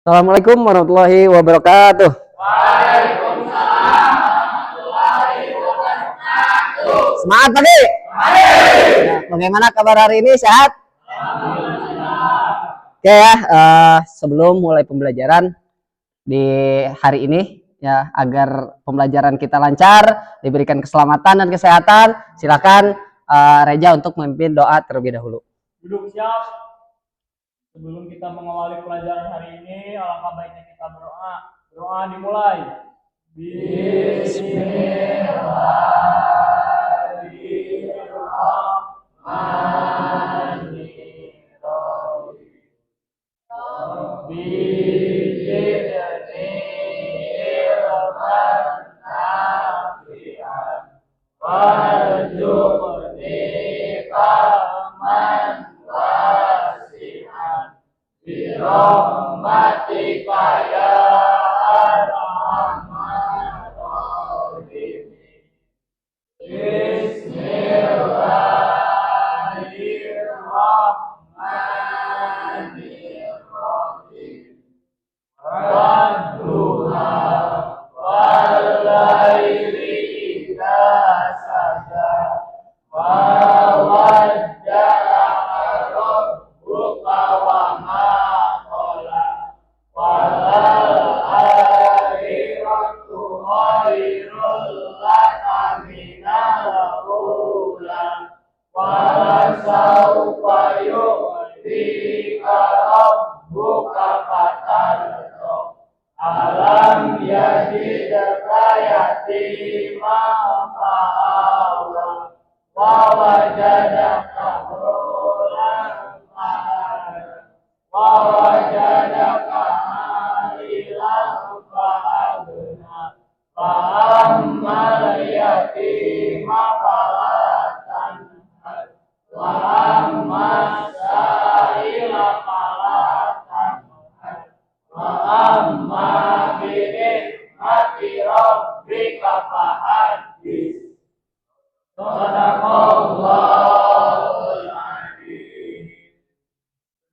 Assalamualaikum warahmatullahi wabarakatuh. Waalaikumsalam warahmatullahi wabarakatuh. Semangat pagi. Bagaimana kabar hari ini? Sehat? Oke ya, sebelum mulai pembelajaran di hari ini ya, agar pembelajaran kita lancar, diberikan keselamatan dan kesehatan, silakan Reja untuk memimpin doa terlebih dahulu. Duduk siap. Sebelum kita mengawali pelajaran hari ini, alangkah baiknya kita berdoa. Doa dimulai.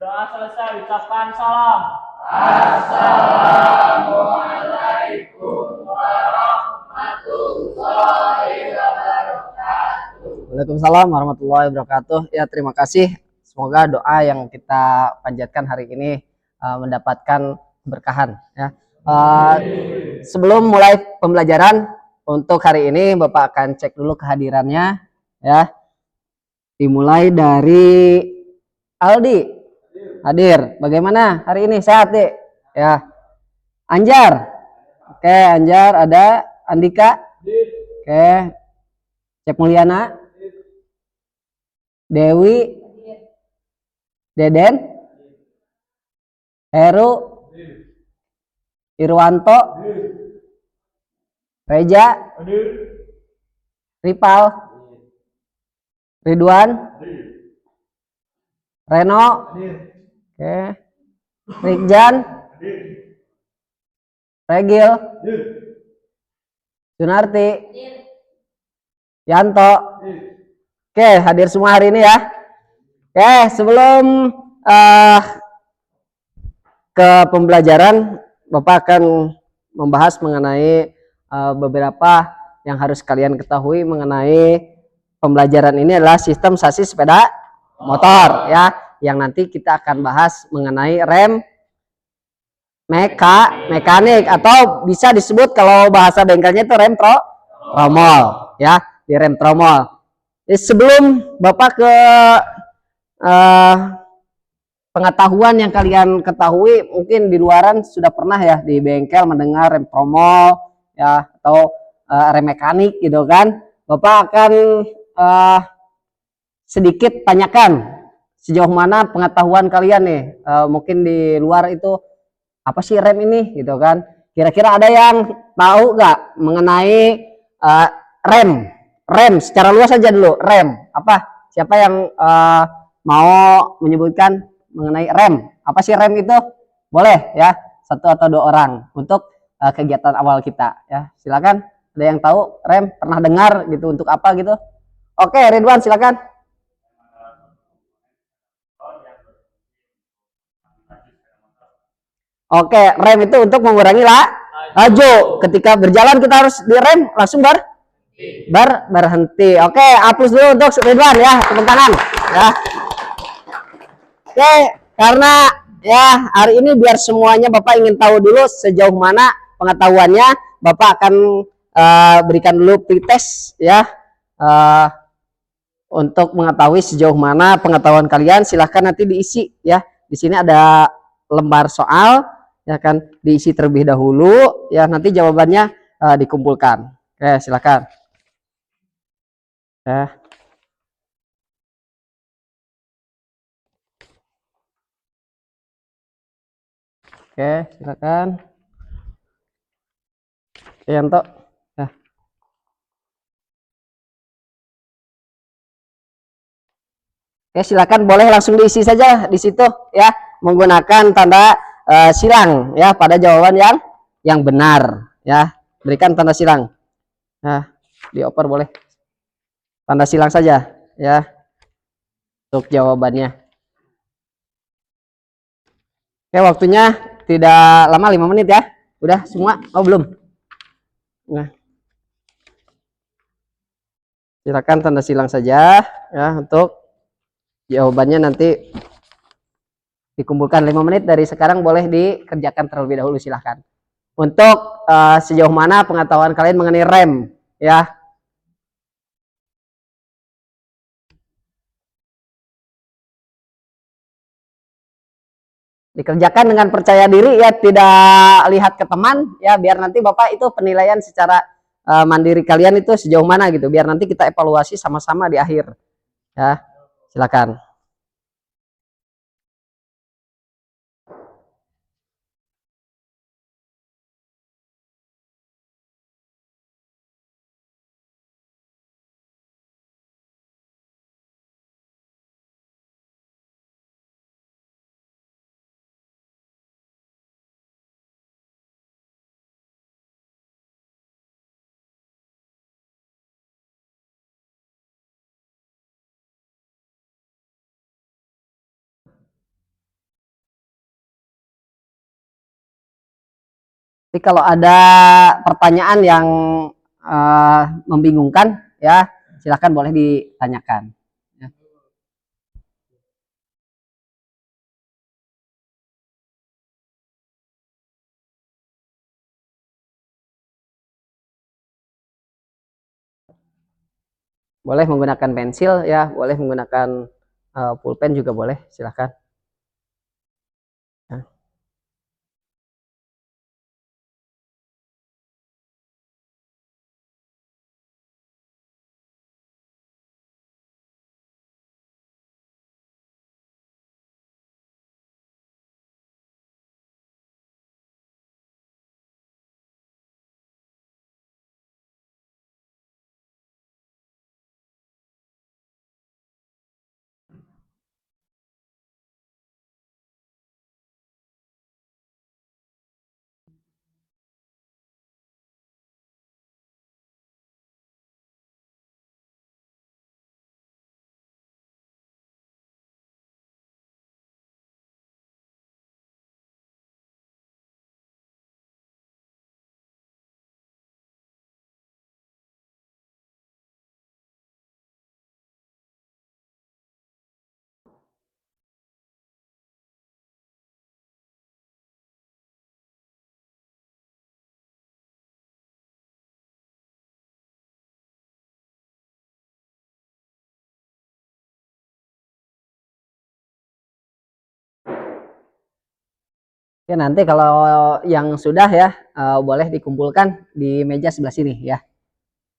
Doa selesai, ucapkan salam. Assalamualaikum warahmatullahi wabarakatuh. Waalaikumsalam warahmatullahi wabarakatuh. Ya, terima kasih. Semoga doa yang kita panjatkan hari ini mendapatkan berkahan ya. Sebelum mulai pembelajaran untuk hari ini, Bapak akan cek dulu kehadirannya ya. Dimulai dari Aldi. Hadir. Bagaimana hari ini? Sehat, Dik? Ya. Anjar. Oke, Anjar ada. Andika. Oke. Cep Mulyana. Dewi. Deden. Heru. Irwanto. Reja. Ripal. Ridwan. Reno. Oke. Rikjan. Regil. Sunarti. Yanto. Oke, hadir semua hari ini ya. Oke, sebelum ke pembelajaran, Bapak akan membahas mengenai beberapa yang harus kalian ketahui mengenai pembelajaran ini adalah sistem sasis sepeda motor ya, yang nanti kita akan bahas mengenai rem mekanik atau bisa disebut kalau bahasa bengkelnya itu rem tromol ya, di rem tromol. Jadi sebelum Bapak ke pengetahuan yang kalian ketahui, mungkin di luaran sudah pernah ya di bengkel mendengar rem tromol ya, atau rem mekanik gitu kan. Bapak akan sedikit tanyakan sejauh mana pengetahuan kalian nih, mungkin di luar itu apa sih rem ini gitu kan. Kira-kira ada yang tahu nggak mengenai rem secara luas saja dulu, rem apa? Siapa yang mau menyebutkan mengenai rem? Apa sih rem itu? Boleh ya, satu atau dua orang untuk kegiatan awal kita ya. Silakan, ada yang tahu rem, pernah dengar gitu, untuk apa gitu? Oke, Ridwan silakan. Oke, rem itu untuk mengurangi laju. Ketika berjalan kita harus direm langsung berhenti. Oke, hapus dulu untuk Ridwan ya, tepuk tangan ya. Oke, karena ya hari ini biar semuanya Bapak ingin tahu dulu sejauh mana pengetahuannya, Bapak akan berikan dulu pretest ya, untuk mengetahui sejauh mana pengetahuan kalian. Silahkan nanti diisi ya. Di sini ada lembar soal ya kan, diisi terlebih dahulu ya, nanti jawabannya dikumpulkan. Oke, silakan ya. Oke, silakan Yanto ya. Oke, silakan boleh langsung diisi saja di situ ya, menggunakan tanda silang ya pada jawaban yang benar ya. Berikan tanda silang. Nah, dioper boleh. Tanda silang saja ya untuk jawabannya. Oke, waktunya tidak lama, 5 menit ya. Udah semua? Oh, belum. Nah, silakan tanda silang saja ya untuk jawabannya nanti dikumpulkan. 5 menit dari sekarang boleh dikerjakan terlebih dahulu, silahkan. Untuk sejauh mana pengetahuan kalian mengenai rem ya. Dikerjakan dengan percaya diri ya, tidak lihat ke teman ya, biar nanti Bapak itu penilaian secara mandiri kalian itu sejauh mana gitu, biar nanti kita evaluasi sama-sama di akhir ya. Silakan. Jadi kalau ada pertanyaan yang membingungkan ya, silakan boleh ditanyakan. Ya. Boleh menggunakan pensil ya, boleh menggunakan pulpen juga boleh, silakan. Ya. Ya, nanti kalau yang sudah ya boleh dikumpulkan di meja sebelah sini ya.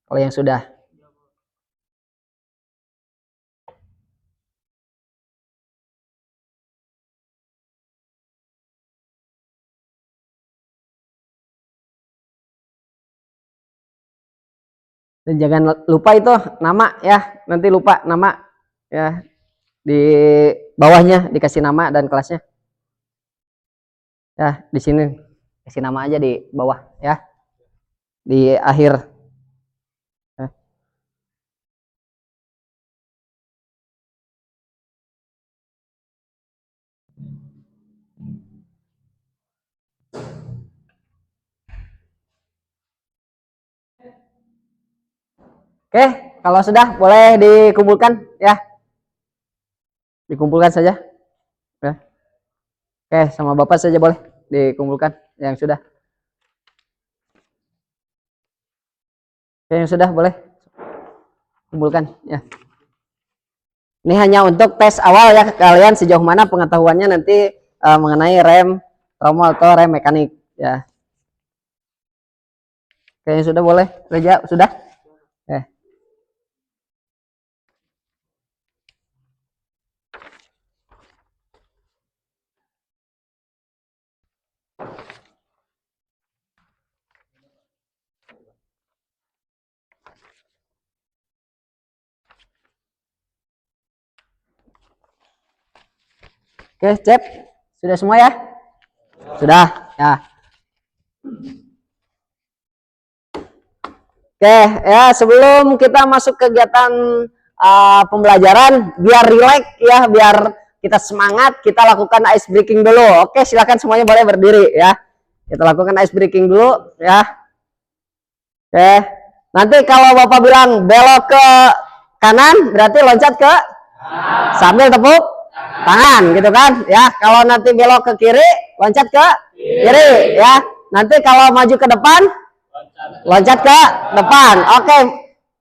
Kalau yang sudah. Dan jangan lupa itu nama ya, nanti lupa nama ya, di bawahnya dikasih nama dan kelasnya. Ya, di sini kasih nama aja di bawah ya. Di akhir. Ya. Oke, kalau sudah boleh dikumpulkan ya. Dikumpulkan saja. Ya. Oke, sama Bapak saja boleh dikumpulkan yang sudah. Oke, yang sudah boleh kumpulkan ya. Ini hanya untuk tes awal ya, kalian sejauh mana pengetahuannya nanti mengenai rem tromol atau rem mekanik ya. Oke, yang sudah boleh. Reja, sudah? Oke, cek. Sudah semua ya? Sudah, ya. Oke, ya sebelum kita masuk kegiatan pembelajaran, biar rileks ya, biar kita semangat, kita lakukan ice breaking dulu. Oke, silakan semuanya boleh berdiri ya. Kita lakukan ice breaking dulu ya. Oke, nanti kalau Bapak bilang belok ke kanan, berarti loncat ke sambil tepuk tangan gitu kan ya. Kalau nanti belok ke kiri, loncat ke kiri ya. Nanti kalau maju ke depan, loncat ke depan. Oke,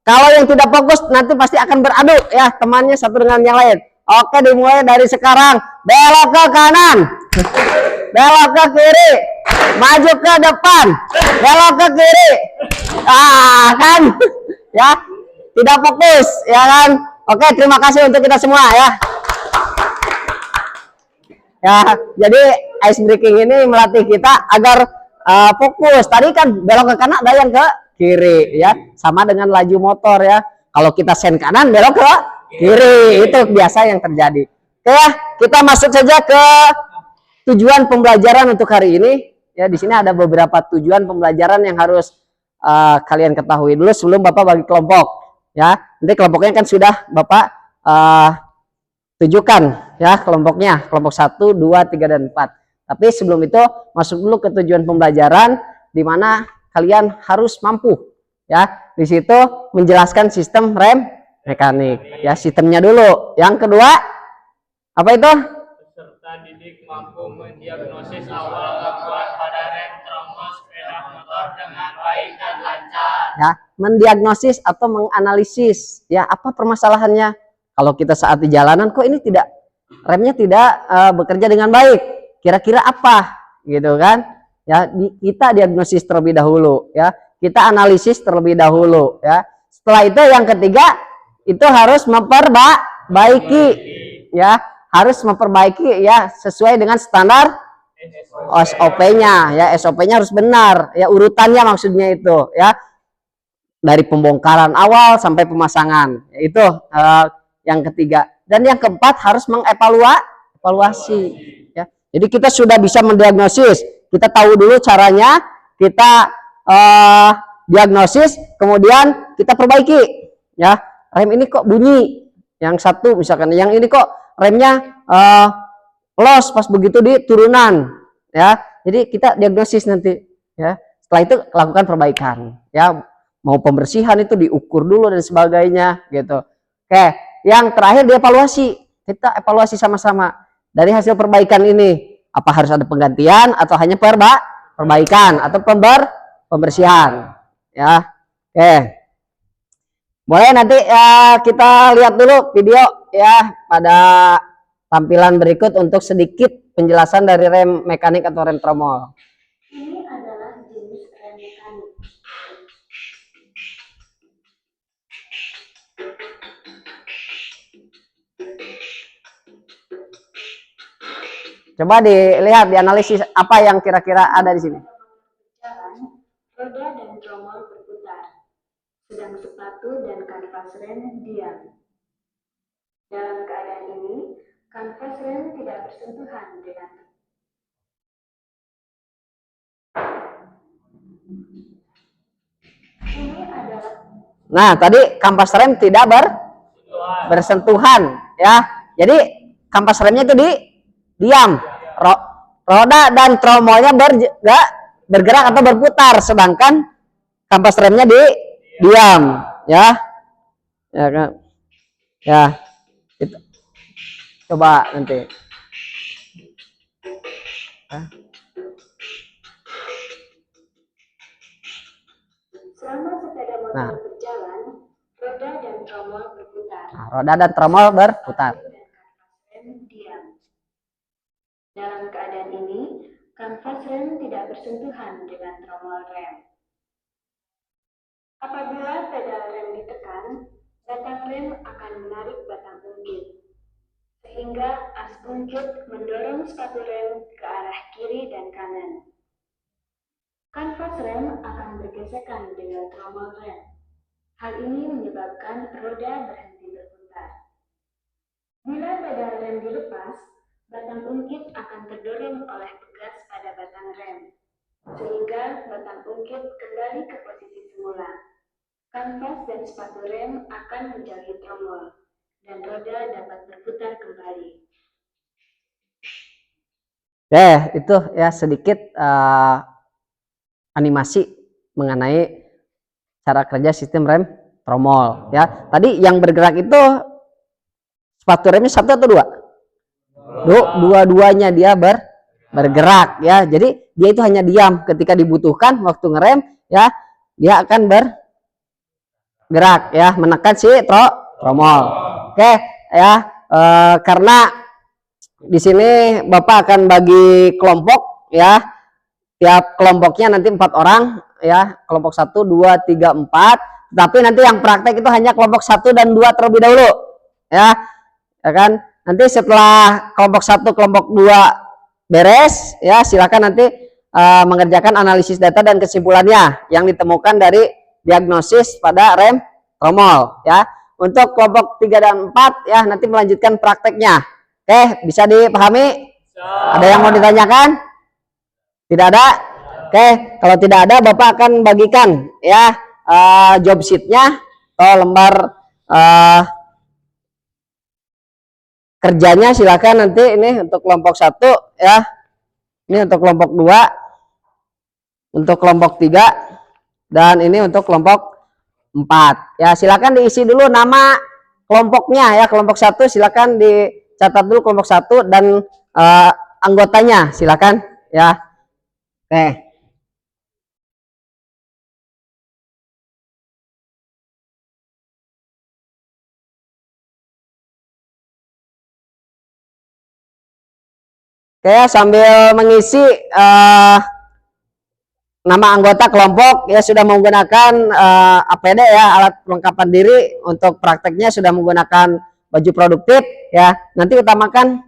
kalau yang tidak fokus nanti pasti akan beradu ya, temannya satu dengan yang lain. Oke, dimulai dari sekarang. Belok ke kanan, belok ke kiri, maju ke depan, belok ke kiri. Kan ya, tidak fokus ya kan. Oke, terima kasih untuk kita semua ya. Ya, jadi ice breaking ini melatih kita agar fokus. Tadi kan belok ke kanan, ada yang ke kiri ya, sama dengan laju motor ya. Kalau kita sen kanan, belok ke kiri, itu biasa yang terjadi. Oke ya, kita masuk saja ke tujuan pembelajaran untuk hari ini. Ya, di sini ada beberapa tujuan pembelajaran yang harus kalian ketahui dulu sebelum Bapak bagi kelompok. Ya, nanti kelompoknya kan sudah Bapak tujukan ya, kelompoknya, kelompok 1, 2, 3, dan 4. Tapi sebelum itu masuk dulu ke tujuan pembelajaran, di mana kalian harus mampu ya di situ menjelaskan sistem rem mekanik ya, sistemnya dulu. Yang kedua apa itu? Peserta didik mampu mendiagnosis awal gangguan pada rem tromol sepeda motor dengan baik dan lancar. Ya, mendiagnosis atau menganalisis ya, apa permasalahannya. Kalau kita saat di jalanan kok ini tidak, remnya tidak bekerja dengan baik, kira-kira apa gitu kan ya. Kita diagnosis terlebih dahulu ya, kita analisis terlebih dahulu ya. Setelah itu yang ketiga itu harus memperbaiki ya, harus memperbaiki ya sesuai dengan standar SOP-nya ya. SOP-nya harus benar ya, urutannya maksudnya itu ya, dari pembongkaran awal sampai pemasangan. Itu yang ketiga. Dan yang keempat harus mengevaluasi ya. Jadi kita sudah bisa mendiagnosis, kita tahu dulu caranya, kita diagnosis, kemudian kita perbaiki ya. Rem ini kok bunyi, yang satu misalkan, yang ini kok remnya los pas begitu di turunan ya. Jadi kita diagnosis nanti ya. Setelah itu lakukan perbaikan ya, mau pembersihan itu diukur dulu dan sebagainya gitu. Oke, yang terakhir dievaluasi. Kita evaluasi sama-sama dari hasil perbaikan ini, apa harus ada penggantian atau hanya perbaikan atau pembersihan ya. Oke, boleh nanti kita lihat dulu video ya pada tampilan berikut untuk sedikit penjelasan dari rem mekanik atau rem tromol. Ini adalah jenis rem mekanik. Coba dilihat, dianalisis apa yang kira-kira ada di sini. Berjalan, roda dan tromol berputar, sedang sepatu dan kanvas rem diam. Dalam keadaan ini, kanvas rem tidak bersentuhan dengan ini adalah. Nah, tadi kampas rem tidak bersentuhan ya. Jadi kampas remnya itu diam. Roda dan tromolnya bergerak atau berputar, sedangkan kampas remnya diam ya. ya kan, ya itu coba nanti. Selama sepeda motor Nah. berjalan, roda dan tromol berputar. Nah, roda dan tromol berputar. Dan kanvas rem diam. Dalam keadaan ini, kanvas rem tidak bersentuhan dengan tromol rem. Apabila pedal rem ditekan, batang rem akan menarik batang ungkit, sehingga as ungkit mendorong sepatu rem ke arah kiri dan kanan. Kanvas rem akan bergesekan dengan tromol rem. Hal ini menyebabkan roda berhenti berputar. Bila pedal rem dilepas, batang ungkit akan terdorong oleh pegas pada batang rem, sehingga batang ungkit kembali ke posisi semula. Kanvas dan sepatu rem akan menjauhi tromol, dan roda dapat berputar kembali. Itu ya sedikit animasi mengenai cara kerja sistem rem tromol ya. Tadi yang bergerak itu sepatu remnya satu atau dua? Dua-duanya dia bergerak ya. Jadi dia itu hanya diam ketika dibutuhkan waktu ngerem ya, dia akan bergerak ya, menekan si tromol. Oke ya, karena di sini Bapak akan bagi kelompok ya. Tiap kelompoknya nanti 4 orang ya, kelompok 1, 2, 3, 4. Tapi nanti yang praktek itu hanya kelompok 1 dan 2 terlebih dahulu ya. Ya kan? Nanti setelah kelompok 1, kelompok 2 beres ya, silakan nanti mengerjakan analisis data dan kesimpulannya yang ditemukan dari diagnosis pada rem tromol ya. Untuk kelompok 3 dan 4 ya, nanti melanjutkan prakteknya. Oke, bisa dipahami? Ada yang mau ditanyakan? Tidak ada? Oke, kalau tidak ada Bapak akan bagikan ya job sheet-nya atau lembar kerjanya, silakan nanti ini untuk kelompok 1 ya. Ini untuk kelompok 2, untuk kelompok 3, dan ini untuk kelompok 4. Ya, silakan diisi dulu nama kelompoknya ya. Kelompok 1 silakan dicatat dulu kelompok 1 dan anggotanya silakan ya. Oke. Oke, sambil mengisi nama anggota kelompok ya, sudah menggunakan APD ya, alat pelengkapan diri. Untuk prakteknya sudah menggunakan baju produktif ya. Nanti utamakan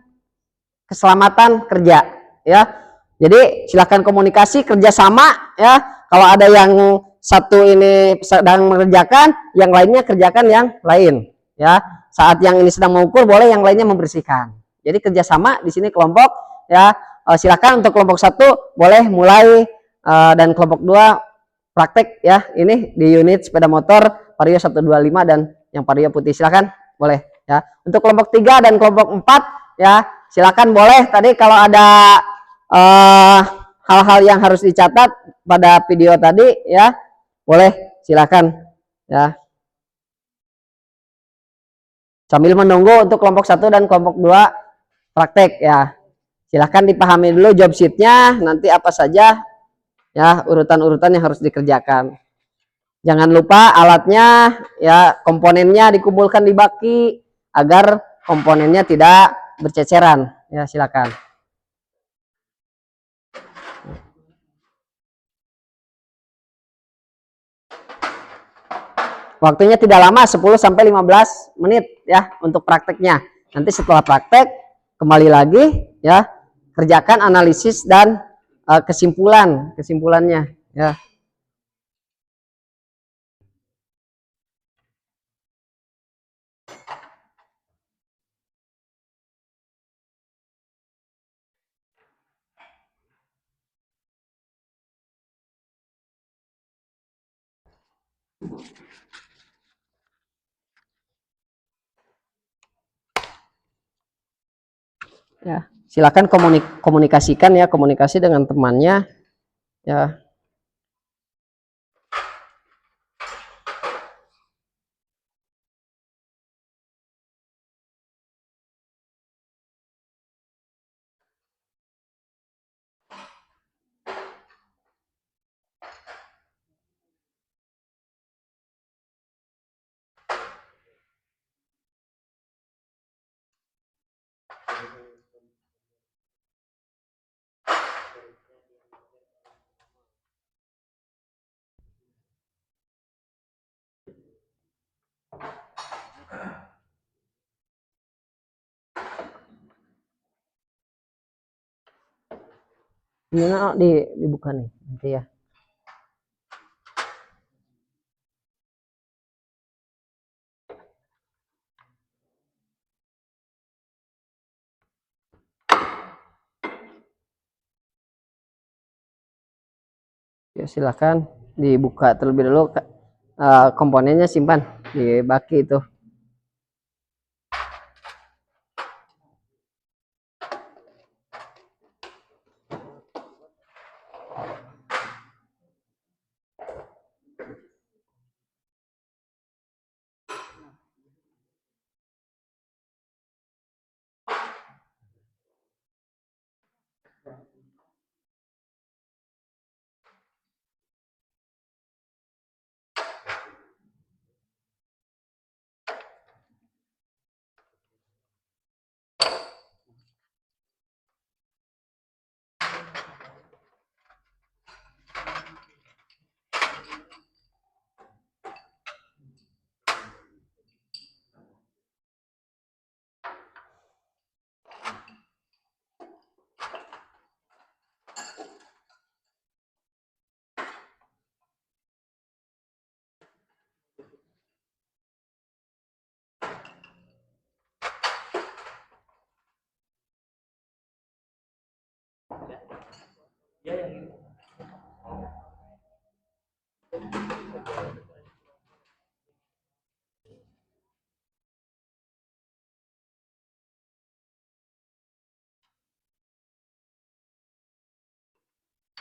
keselamatan kerja ya. Jadi silakan komunikasi kerjasama ya. Kalau ada yang satu ini sedang mengerjakan, yang lainnya kerjakan yang lain ya. Saat yang ini sedang mengukur, boleh yang lainnya membersihkan. Jadi kerjasama di sini kelompok ya. Silakan untuk kelompok 1 boleh mulai, dan kelompok 2 praktek ya. Ini di unit sepeda motor Vario 125 dan yang Vario putih, silakan boleh ya. Untuk kelompok 3 dan kelompok 4 ya, silakan boleh. Tadi kalau ada hal-hal yang harus dicatat pada video tadi ya, boleh silakan ya. Sambil menunggu untuk kelompok 1 dan kelompok 2 praktek ya. Silahkan dipahami dulu job sheet-nya, nanti apa saja ya urutan-urutan yang harus dikerjakan. Jangan lupa alatnya ya, komponennya dikumpulkan di baki agar komponennya tidak berceceran ya. Silakan. Waktunya tidak lama, 10 sampai 15 menit ya untuk prakteknya. Nanti setelah praktek kembali lagi ya, kerjakan analisis dan kesimpulannya ya. Ya, silakan komunikasikan ya, komunikasi dengan temannya ya. Ini dibuka nih nanti ya. Ya silahkan dibuka terlebih dulu, komponennya simpan di baki itu.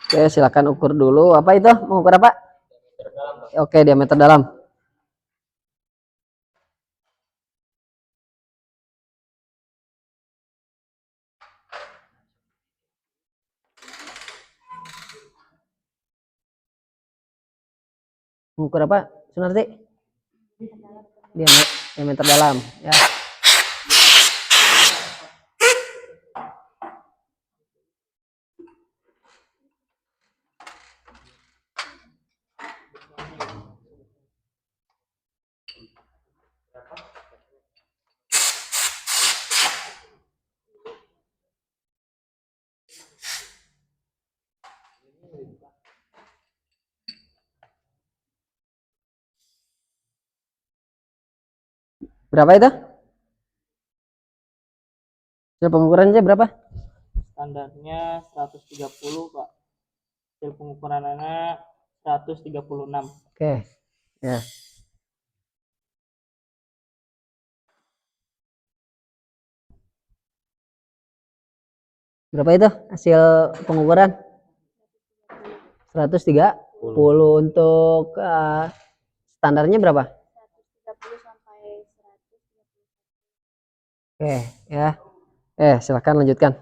Oke, silakan ukur dulu. Apa itu? Mau ukur apa? Oke, diameter dalam. Mau ukur apa, Sunarti? Diameter dalam, ya. Berapa itu? Hasil pengukurannya berapa? Standarnya 130, Pak. Hasil pengukurannya 136. Oke, ya. Berapa itu hasil pengukuran? 130. Untuk standarnya berapa? 130 sampai 130. Oke, ya. Silakan lanjutkan.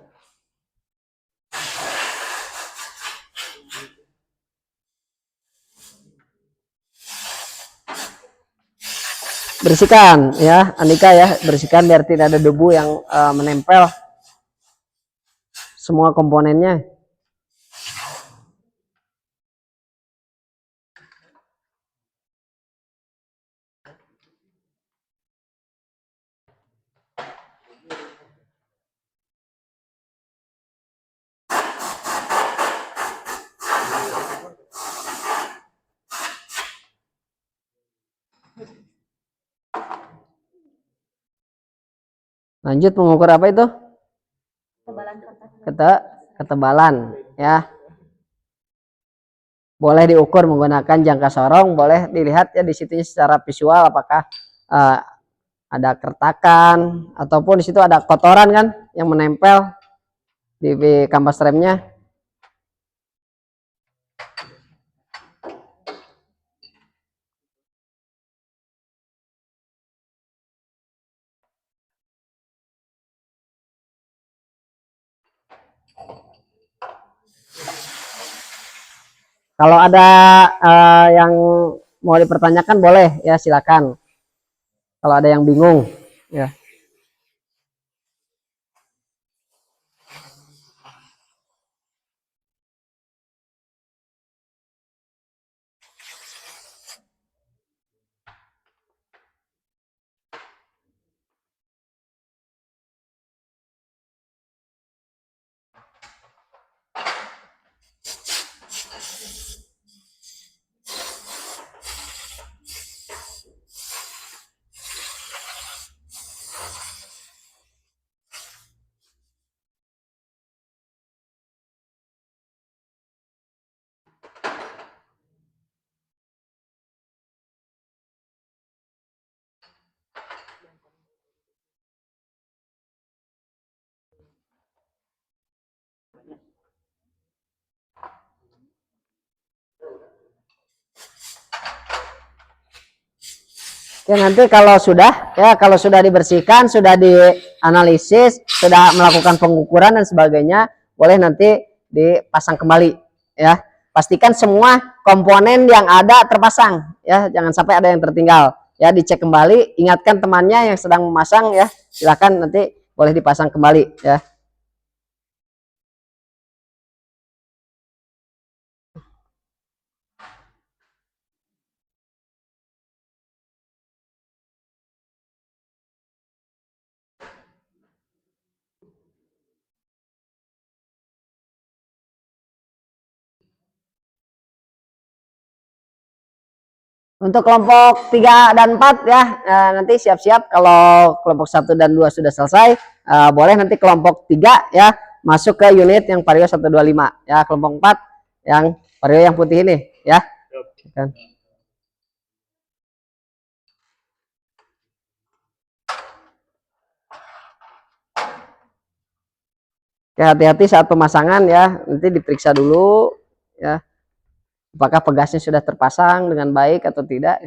Bersihkan ya, Andika ya, bersihkan biar tidak ada debu yang menempel semua komponennya. Lanjut mengukur apa itu? Ketebalan ya. Boleh diukur menggunakan jangka sorong, boleh dilihat ya di situ secara visual apakah ada kertakan ataupun di situ ada kotoran kan yang menempel di kampas remnya. Kalau ada yang mau dipertanyakan boleh ya, silakan. Kalau ada yang bingung ya. Ya nanti kalau sudah dibersihkan, sudah dianalisis, sudah melakukan pengukuran dan sebagainya, boleh nanti dipasang kembali ya. Pastikan semua komponen yang ada terpasang ya, jangan sampai ada yang tertinggal. Ya, dicek kembali, ingatkan temannya yang sedang memasang ya, silakan nanti boleh dipasang kembali ya. Untuk kelompok 3 dan 4 ya, nanti siap-siap kalau kelompok 1 dan 2 sudah selesai, boleh nanti kelompok 3 ya masuk ke unit yang vario 125 ya, kelompok 4 yang vario yang putih ini ya. Oke, hati-hati saat pemasangan ya, nanti diperiksa dulu ya, apakah pegasnya sudah terpasang dengan baik atau tidak.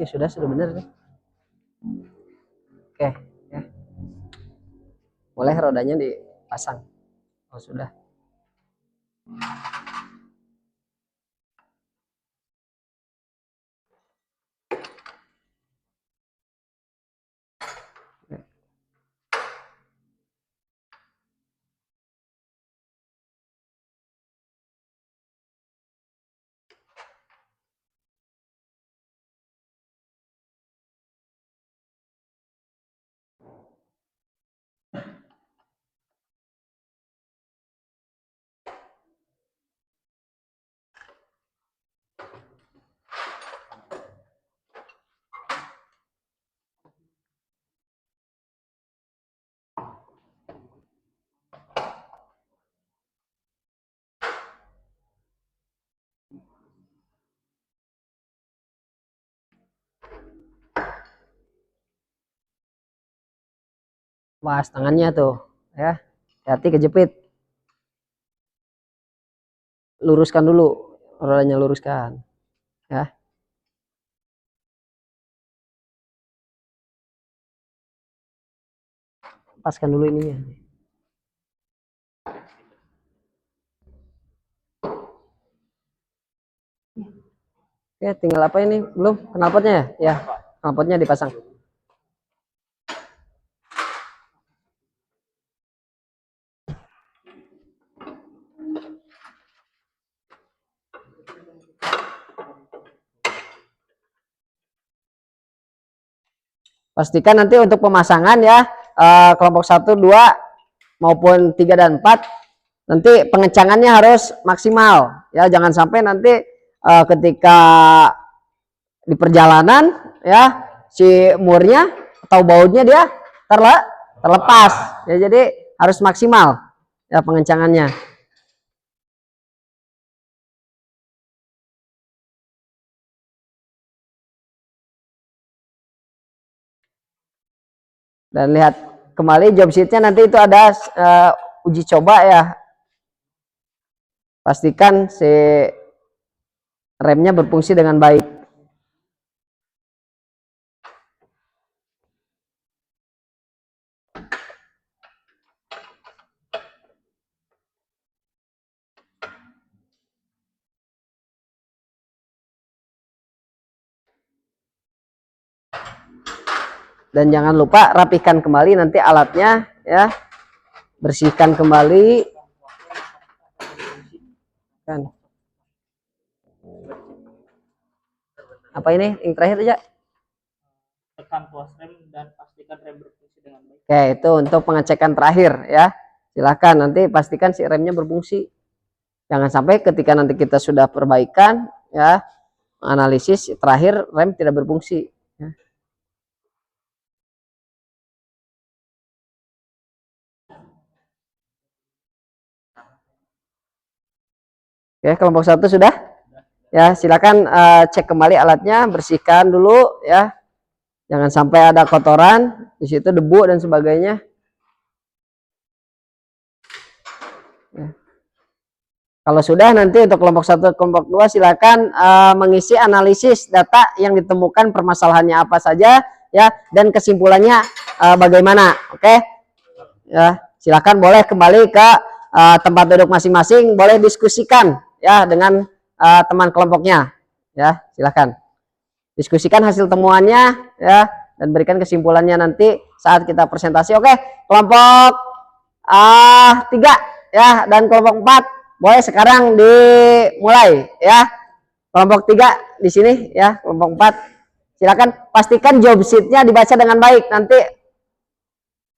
Oke, sudah benar nih. Oke ya. Boleh rodanya dipasang. Oh, sudah. Pas tangannya tuh ya, hati kejepit, luruskan dulu, rodanya luruskan ya. Paskan dulu ininya. Ya, tinggal apa ini? Belum knalpotnya ya? Ya, knalpotnya dipasang. Pastikan nanti untuk pemasangan ya, kelompok 1, 2 maupun 3 dan 4 nanti pengecangannya harus maksimal ya, jangan sampai nanti ketika di perjalanan ya si murnya atau bautnya dia terlepas ya, jadi harus maksimal ya pengencangannya. Dan lihat kembali job sheetnya, nanti itu ada uji coba ya, pastikan si remnya berfungsi dengan baik. Dan jangan lupa rapikan kembali nanti alatnya ya. Bersihkan kembali kan. Apa ini yang terakhir aja? Tekan pos rem dan pastikan rem berfungsi dengan baik. Oke, itu untuk pengecekan terakhir ya. Silahkan nanti pastikan si remnya berfungsi. Jangan sampai ketika nanti kita sudah perbaikan ya, analisis terakhir rem tidak berfungsi ya. Oke, kelompok 1 sudah? Ya, silakan cek kembali alatnya, bersihkan dulu ya. Jangan sampai ada kotoran di situ, debu dan sebagainya. Ya. Kalau sudah, nanti untuk kelompok 1, kelompok 2 silakan mengisi analisis data yang ditemukan, permasalahannya apa saja ya, dan kesimpulannya bagaimana. Oke. Ya, silakan boleh kembali ke tempat duduk masing-masing, boleh diskusikan ya dengan teman kelompoknya. Ya, silakan. Diskusikan hasil temuannya ya, dan berikan kesimpulannya nanti saat kita presentasi. Oke, kelompok 3 ya, dan kelompok 4 boleh sekarang dimulai ya. Kelompok 3 di sini ya, kelompok 4 silakan pastikan job sheet-nya dibaca dengan baik. Nanti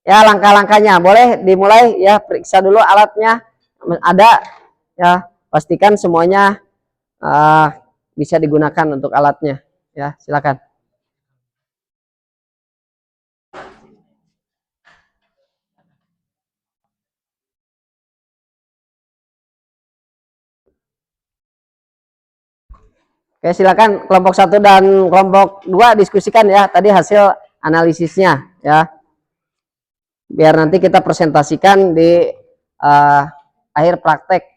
ya langkah-langkahnya boleh dimulai ya, periksa dulu alatnya ada ya, pastikan semuanya bisa digunakan untuk alatnya ya. Silakan. Oke, silakan kelompok 1 dan kelompok 2 diskusikan ya tadi hasil analisisnya ya, biar nanti kita presentasikan di akhir praktek.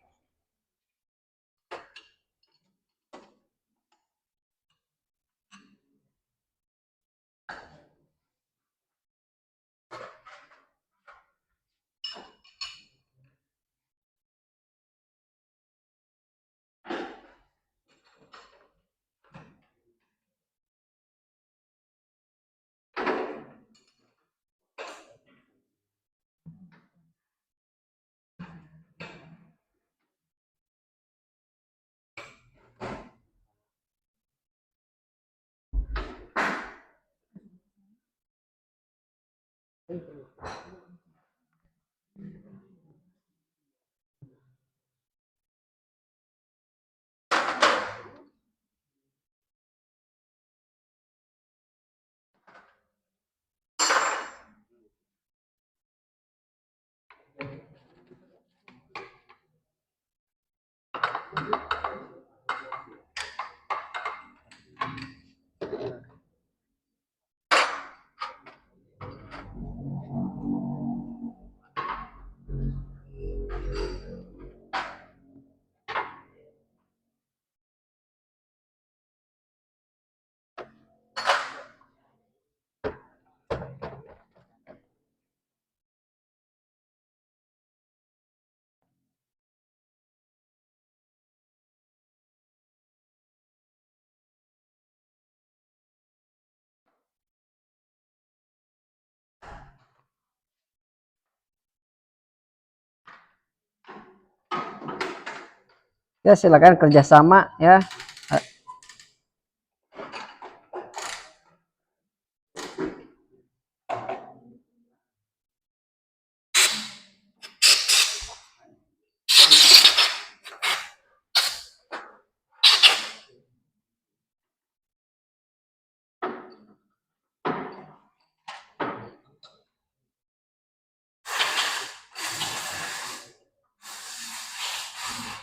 Ya, silakan kerjasama ya.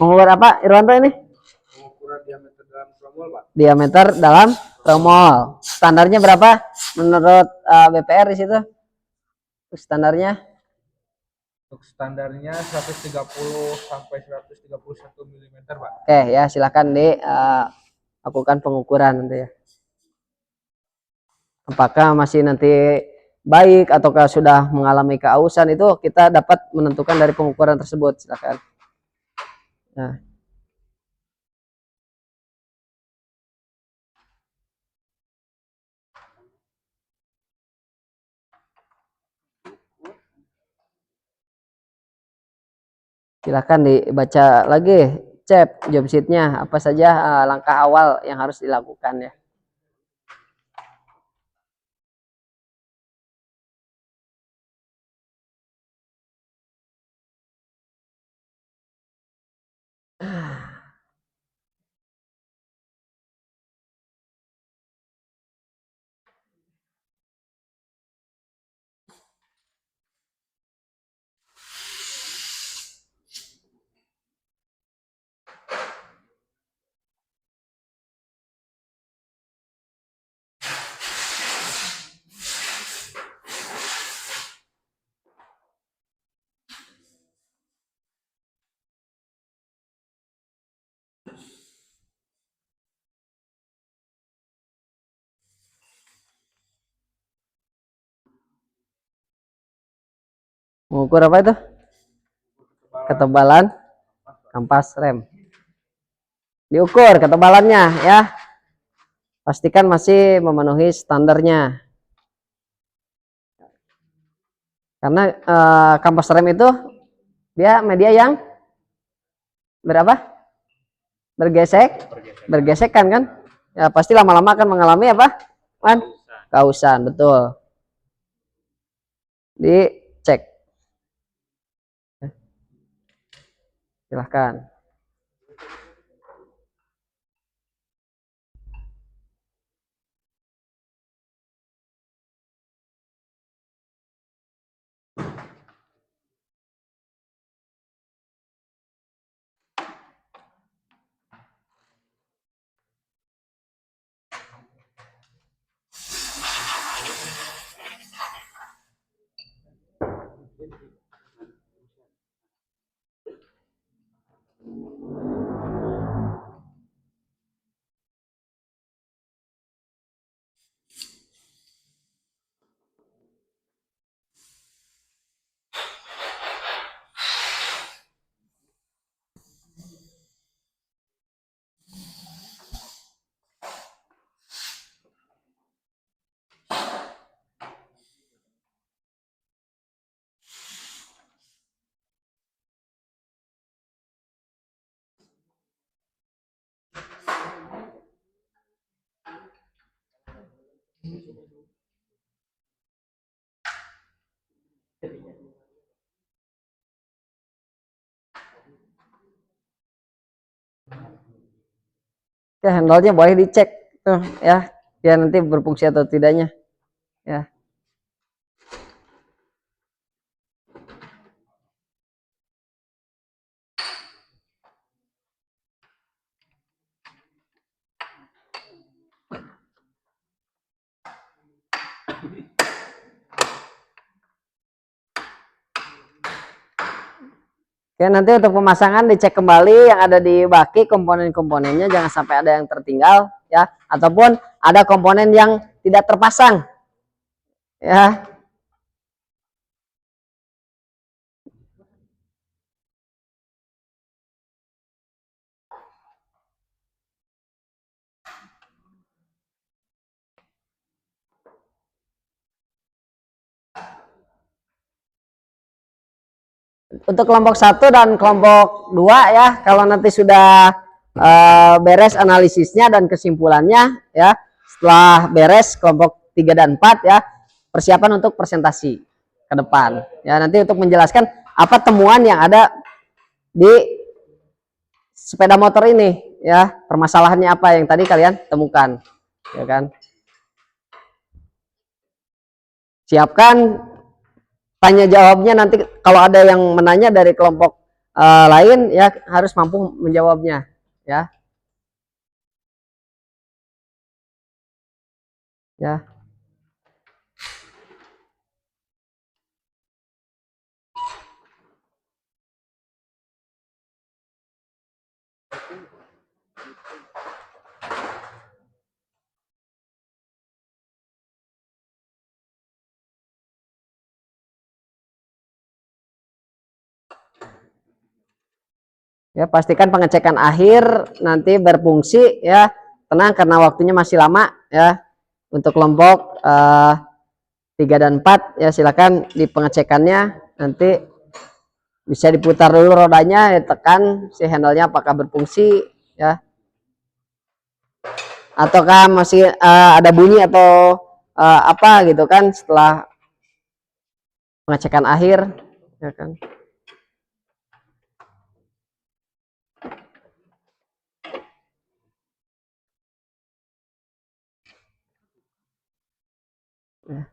Mengukur apa Irwanto ini? Mengukur diameter dalam tromol, Pak. Diameter dalam tromol. Standarnya berapa menurut BPR di situ? Standarnya? Untuk standarnya 130 sampai 131 mm, Pak. Oke ya, silakan lakukan pengukuran nanti ya. Apakah masih nanti baik ataukah sudah mengalami keausan, itu kita dapat menentukan dari pengukuran tersebut. Silakan. Nah. Silakan dibaca lagi, cep job sheet-nya apa saja langkah awal yang harus dilakukan ya. Mengukur apa itu? Ketebalan kampas rem. Diukur ketebalannya ya. Pastikan masih memenuhi standarnya. Karena kampas rem itu dia media yang berapa? Bergesekan kan? Ya pasti lama-lama akan mengalami apa? Kan? Kausan, betul. Dicek. Silahkan. Oke, handle-nya boleh dicek tuh ya, biar nanti berfungsi atau tidaknya ya. Oke, nanti untuk pemasangan dicek kembali yang ada di baki komponen-komponennya, jangan sampai ada yang tertinggal ya, ataupun ada komponen yang tidak terpasang ya. Untuk kelompok 1 dan kelompok 2 ya, kalau nanti sudah beres analisisnya dan kesimpulannya ya, setelah beres kelompok 3 dan 4 ya, persiapan untuk presentasi ke depan ya, nanti untuk menjelaskan apa temuan yang ada di sepeda motor ini ya, permasalahannya apa yang tadi kalian temukan ya kan. Siapkan tanya jawabnya, nanti kalau ada yang menanya dari kelompok lain ya, harus mampu menjawabnya ya. Ya. Ya, pastikan pengecekan akhir nanti berfungsi ya. Tenang karena waktunya masih lama ya. Untuk kelompok 3 dan 4 ya, silakan di pengecekannya nanti Bisa diputar dulu rodanya, tekan si handle-nya apakah berfungsi ya, ataukah masih ada bunyi atau apa gitu kan setelah pengecekan akhir ya kan. Ya.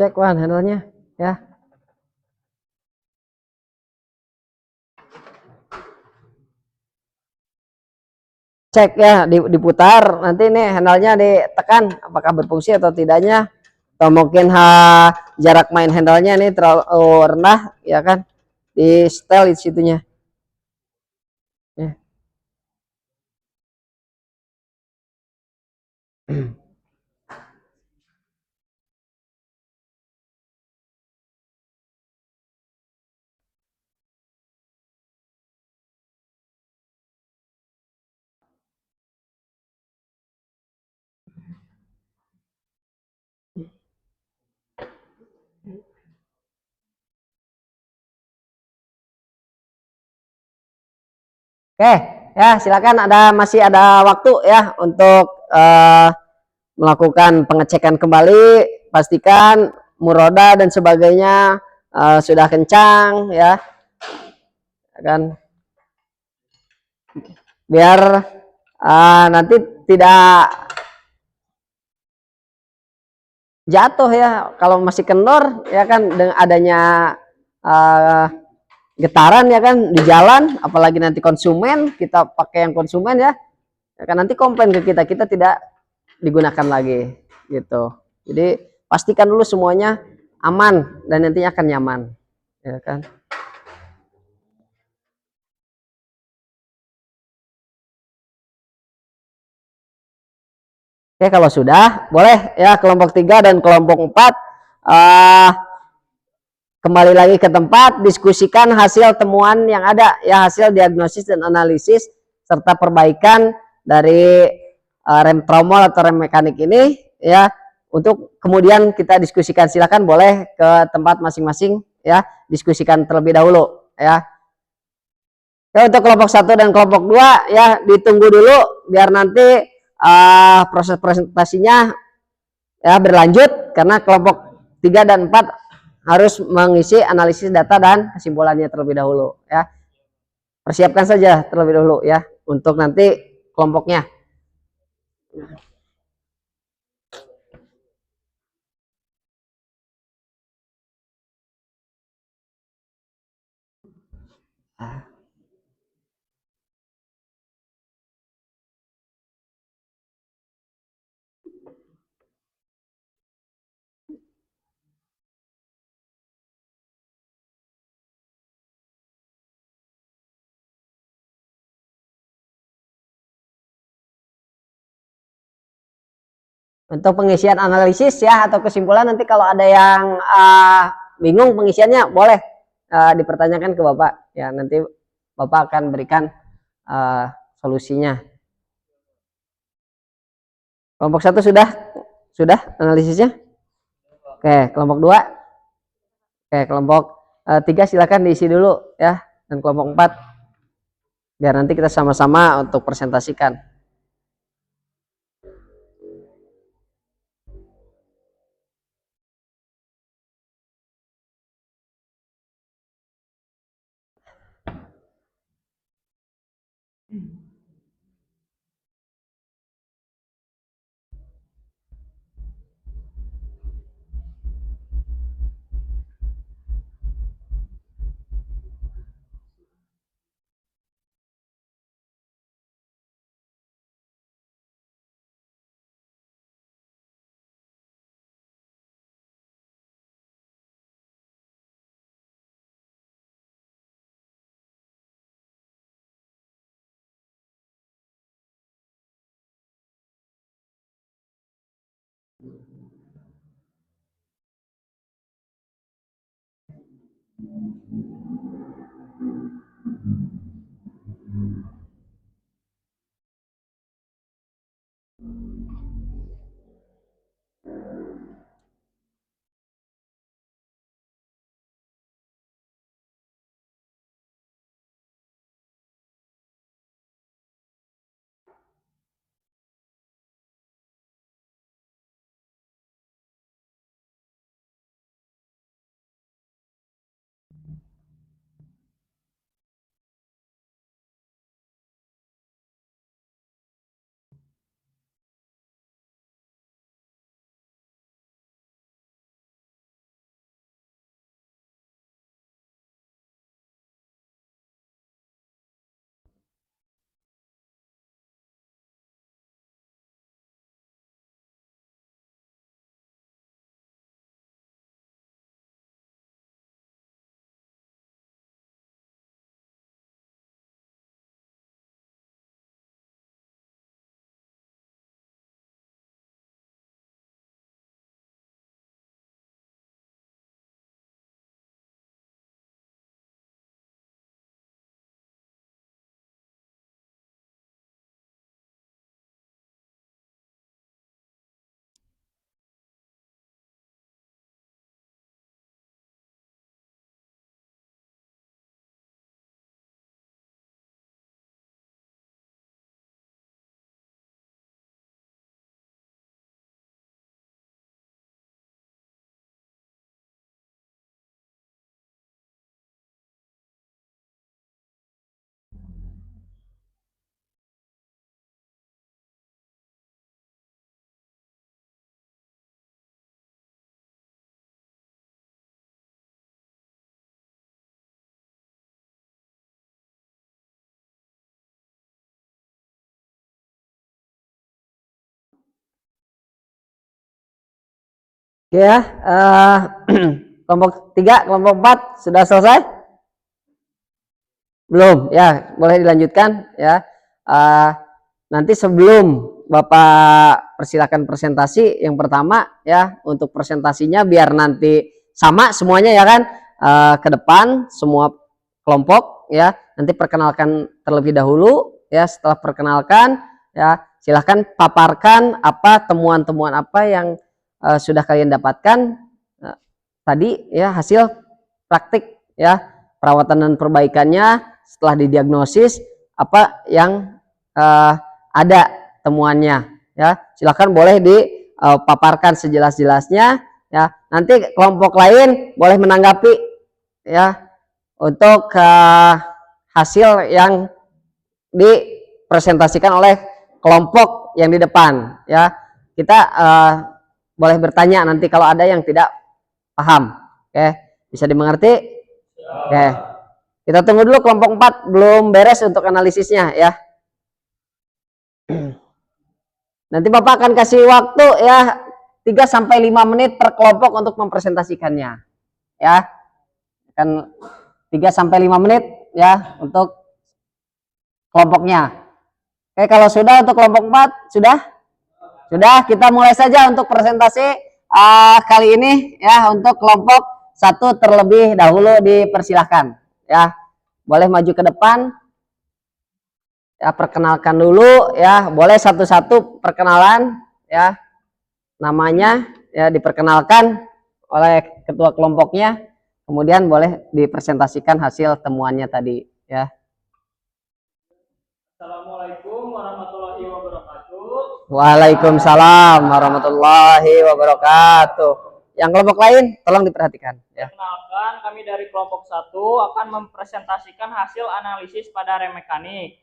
Cek Wan handle-nya ya. Cek ya, diputar, nanti nih handle-nya ditekan apakah berfungsi atau tidaknya, atau mungkin jarak main handle-nya ini terlalu rendah ya kan, di setel di situnya ya. Oke ya, silakan, masih ada waktu ya untuk melakukan pengecekan kembali, pastikan muroda dan sebagainya sudah kencang ya kan, biar nanti tidak jatuh ya kalau masih kendor ya kan, dengan adanya uh, getaran ya kan di jalan, apalagi nanti konsumen, kita pakai yang konsumen ya, ya kan nanti komplain ke kita, kita tidak digunakan lagi gitu. Jadi pastikan dulu semuanya aman dan nantinya akan nyaman ya kan. Oke, kalau sudah boleh ya kelompok 3 dan kelompok 4 kembali lagi ke tempat, diskusikan hasil temuan yang ada ya, hasil diagnosis dan analisis serta perbaikan dari rem tromol atau rem mekanik ini ya, untuk kemudian kita diskusikan. Silakan boleh ke tempat masing-masing ya, diskusikan terlebih dahulu ya. Ya, untuk kelompok 1 dan kelompok 2 ya ditunggu dulu biar nanti proses presentasinya ya berlanjut, karena kelompok 3 dan 4 harus mengisi analisis data dan kesimpulannya terlebih dahulu ya. persiapkan saja terlebih dahulu ya untuk nanti kelompoknya. Untuk pengisian analisis ya atau kesimpulan, nanti kalau ada yang bingung pengisiannya boleh dipertanyakan ke Bapak ya, nanti Bapak akan berikan solusinya. Kelompok 1 sudah analisisnya? Oke, kelompok 2. Oke, kelompok 3 silakan diisi dulu ya, dan kelompok 4 biar nanti kita sama-sama untuk presentasikan. Oke ya, kelompok 3, kelompok 4 sudah selesai? Belum ya, boleh dilanjutkan ya. Nanti sebelum Bapak persilakan presentasi, yang pertama ya, untuk presentasinya biar nanti sama semuanya ya kan, ke depan semua kelompok ya, nanti perkenalkan terlebih dahulu ya. Setelah perkenalkan ya, silahkan paparkan apa temuan-temuan apa yang sudah kalian dapatkan tadi ya, hasil praktik ya, perawatan dan perbaikannya setelah didiagnosis, apa yang ada temuannya ya. Silakan boleh dipaparkan sejelas-jelasnya ya. Nanti kelompok lain boleh menanggapi ya untuk hasil yang dipresentasikan oleh kelompok yang di depan ya. Kita boleh bertanya nanti kalau ada yang tidak paham. Oke, bisa dimengerti? Oke. Kita tunggu dulu kelompok 4 belum beres untuk analisisnya ya. Nanti Bapak akan kasih waktu ya 3 sampai 5 menit per kelompok untuk mempresentasikannya. Ya. Kan 3 sampai 5 menit ya untuk kelompoknya. Oke, kalau sudah untuk kelompok 4 sudah? Sudah, kita mulai saja untuk presentasi kali ini ya. Untuk kelompok 1 terlebih dahulu dipersilahkan ya. Boleh maju ke depan. Ya, perkenalkan dulu ya, boleh satu-satu perkenalan ya, namanya ya diperkenalkan oleh ketua kelompoknya, kemudian boleh dipresentasikan hasil temuannya tadi ya. Assalamualaikum warahmatullahi wabarakatuh. Waalaikumsalam warahmatullahi wabarakatuh. Yang kelompok lain tolong diperhatikan ya. Perkenalkan, kami dari kelompok 1 akan mempresentasikan hasil analisis pada rem mekanik.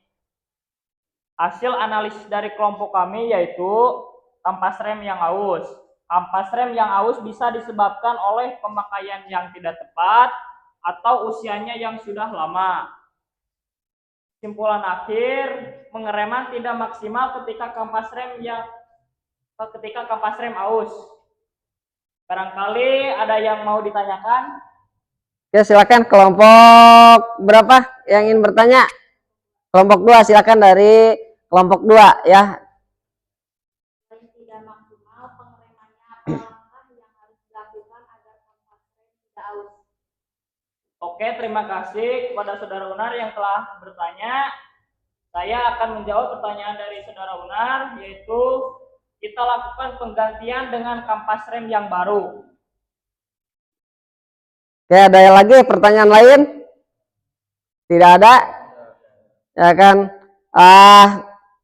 Hasil analisis dari kelompok kami yaitu kampas rem yang aus. Kampas rem yang aus bisa disebabkan oleh pemakaian yang tidak tepat atau usianya yang sudah lama. Kesimpulan akhir, pengereman tidak maksimal ketika kampas rem aus. Barangkali ada yang mau ditanyakan? Ya, silakan kelompok berapa yang ingin bertanya? Kelompok 2 silakan dari kelompok 2 ya. Tidak maksimal pengeremannya, apa langkah yang harus dilakukan agar kampas rem tidak aus? Oke, terima kasih kepada Saudara Unar yang telah bertanya. Saya akan menjawab pertanyaan dari Saudara Unar, yaitu kita lakukan penggantian dengan kampas rem yang baru. Oke, ada yang lagi pertanyaan lain? Tidak ada? Ya kan?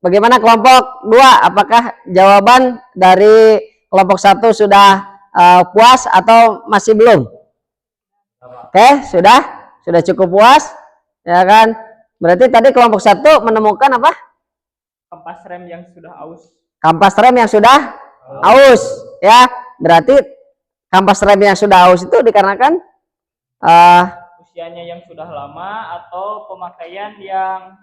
Bagaimana kelompok 2? Apakah jawaban dari kelompok 1 sudah puas atau masih belum? Oke, sudah cukup puas, ya kan? Berarti tadi kelompok 1 menemukan apa? Kampas rem yang sudah aus. Kampas rem yang sudah aus, ya. Berarti kampas rem yang sudah aus itu dikarenakan usianya yang sudah lama atau pemakaian yang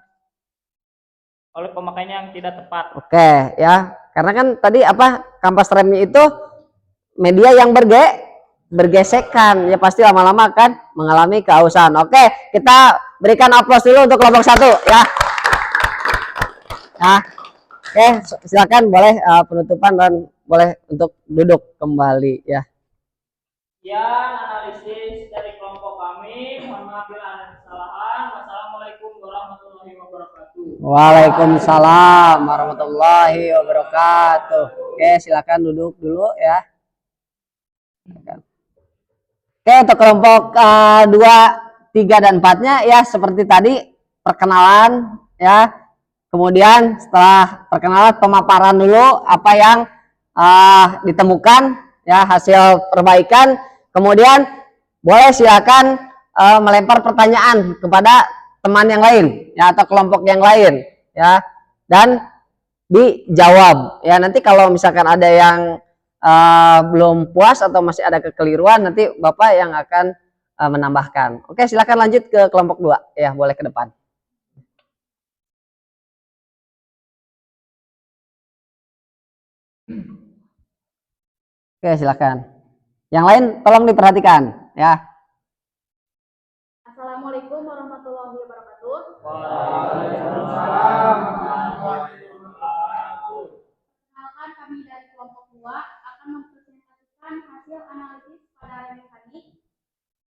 tidak tepat. Oke, ya. Karena kan tadi apa? Kampas remnya itu media yang bergesekan, ya pasti lama-lama kan mengalami keausan. Oke, kita berikan aplaus dulu untuk kelompok 1 ya. Nah, oke, silakan boleh penutupan dan boleh untuk duduk kembali ya. Sekian analisis dari kelompok kami. Mohon maaf bila ada kesalahan. Wassalamualaikum warahmatullahi wabarakatuh. Waalaikumsalam warahmatullahi wabarakatuh. Oke, silakan duduk dulu ya. Oke, untuk kelompok 2, 3, dan 4-nya ya seperti tadi perkenalan ya. Kemudian setelah perkenalan pemaparan dulu apa yang ditemukan ya, hasil perbaikan. Kemudian boleh silakan melempar pertanyaan kepada teman yang lain ya atau kelompok yang lain ya, dan dijawab ya. Nanti kalau misalkan ada yang belum puas atau masih ada kekeliruan, nanti Bapak yang akan menambahkan. Oke, silakan lanjut ke kelompok 2 ya, boleh ke depan. Oke, silakan. Yang lain tolong diperhatikan ya. Assalamualaikum warahmatullahi wabarakatuh. Perkenalkan, kami dari kelompok 2 akan mempresentasikan hasil analisis pada rem mekanik.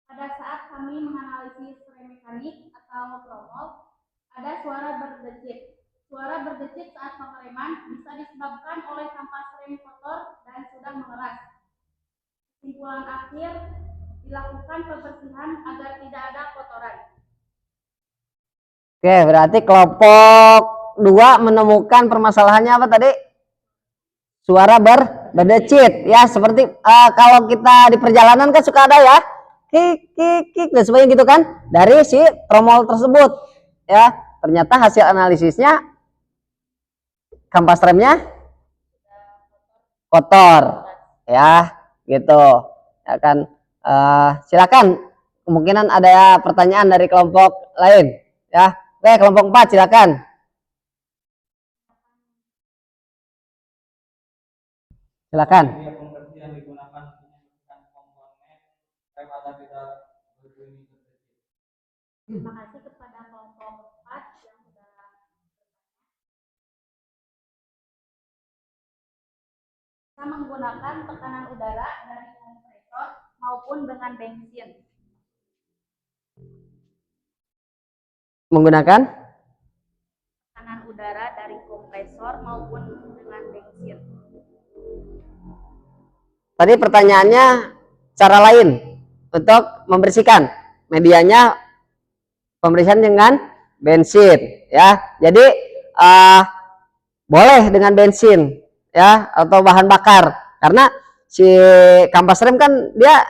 Pada saat kami menganalisis rem mekanik atau tromol, ada suara berdecit. Suara berdecit saat pengereman bisa disebabkan oleh kampas rem kotor dan sudah mengeras. Kesimpulan akhir, dilakukan pembersihan agar tidak ada kotoran. Oke, berarti kelompok 2 menemukan permasalahannya apa tadi? Suara berdecit ya, seperti kalau kita di perjalanan kan suka ada ya kik kik kik dan sebagainya gitu kan dari si tromol tersebut ya ternyata hasil analisisnya kampas remnya kotor ya gitu ya kan. Silakan, kemungkinan ada pertanyaan dari kelompok lain ya. Oke, kelompok 4 silakan. Silakan. Yang digunakan menyebutkan komponen rem agar tidak berbunyi. Terima kasih kepada kelompok 4 yang sudah kita menggunakan tekanan udara dari kompresor maupun dengan bensin. Menggunakan Tekanan udara dari kompresor maupun dengan bensin. tadi pertanyaannya cara lain untuk membersihkan, medianya pembersihan dengan bensin ya. Jadi boleh dengan bensin ya atau bahan bakar, karena si kampas rem kan dia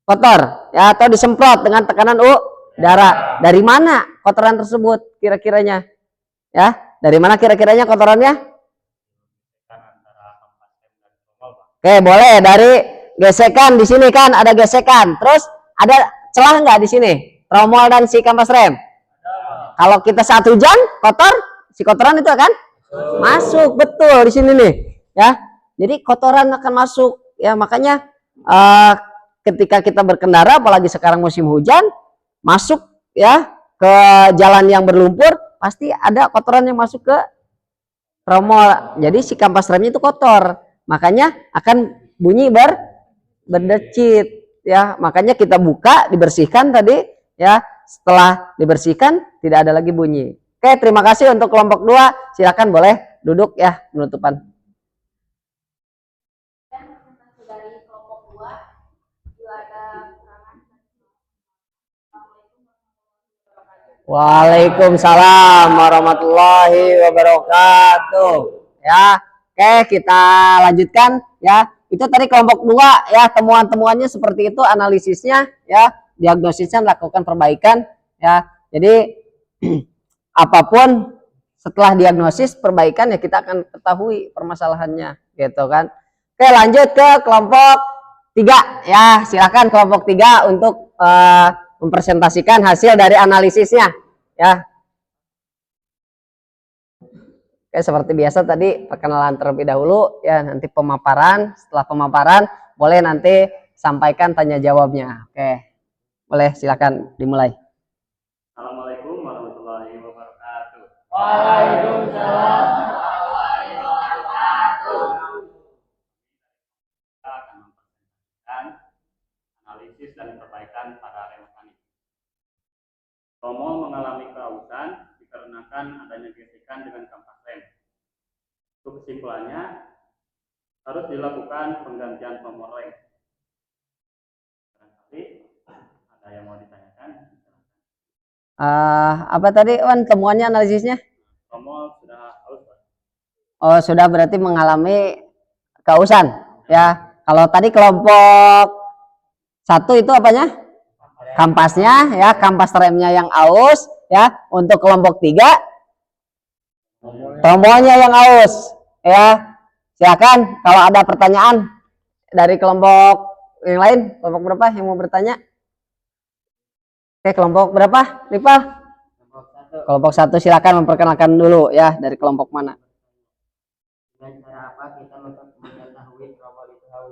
kotor ya, atau disemprot dengan tekanan udara. Dari mana kotoran tersebut kira-kiranya ya? Dari mana kira-kiranya kotorannya? Oke, boleh dari gesekan. Di sini kan ada gesekan. Terus ada celah nggak di sini? Tromol dan si kampas rem. Kalau kita saat hujan kotor, si kotoran itu akan masuk, betul di sini nih, ya. Jadi kotoran akan masuk, ya. Makanya ketika kita berkendara, apalagi sekarang musim hujan, masuk ya ke jalan yang berlumpur, pasti ada kotoran yang masuk ke tromol. Jadi si kampas remnya itu kotor. Makanya akan bunyi berdecit ya. Makanya kita buka, dibersihkan tadi ya. Setelah dibersihkan tidak ada lagi bunyi. Oke, terima kasih untuk kelompok 2. Silakan boleh duduk ya, penutupan. Dan presentasi dari kelompok 2 bila ada kurangan. Waalaikumsalam warahmatullahi wabarakatuh. Ya, oke, kita lanjutkan ya. Itu tadi kelompok 2 ya, temuan-temuannya seperti itu, analisisnya ya, diagnosisnya, melakukan perbaikan ya. Jadi apapun setelah diagnosis perbaikan ya kita akan ketahui permasalahannya gitu kan. Oke, lanjut ke kelompok 3 ya. Silakan kelompok 3 untuk mempresentasikan hasil dari analisisnya ya. Oke, seperti biasa tadi perkenalan terlebih dahulu ya, nanti pemaparan. Setelah pemaparan boleh nanti sampaikan tanya jawabnya. Oke, boleh silakan dimulai. Assalamualaikum warahmatullahi wabarakatuh. Waalaikumsalam. Kita akan mempresentasikan analisis dan perbaikan pada rem mekanik. Tromol mengalami keausan dikarenakan adanya gesekan dengan kampas rem. Untuk kesimpulannya, harus dilakukan penggantian tromol rem. Barangkali ada yang mau ditanyakan? Apa tadi Wan temuannya, analisisnya? Tromol sudah aus, Pak. Oh, sudah, berarti mengalami keausan ya. Kalau tadi kelompok 1 itu apanya? Kampasnya ya, kampas remnya yang aus ya. Untuk kelompok 3 tromolnya yang aus ya. Silakan kalau ada pertanyaan dari kelompok yang lain. Kelompok berapa yang mau bertanya? Oke, kelompok berapa? Ripal? Kelompok 1 silakan memperkenalkan dulu ya, dari kelompok mana? Dengan cara apa kita mengetahui tromol itu haus?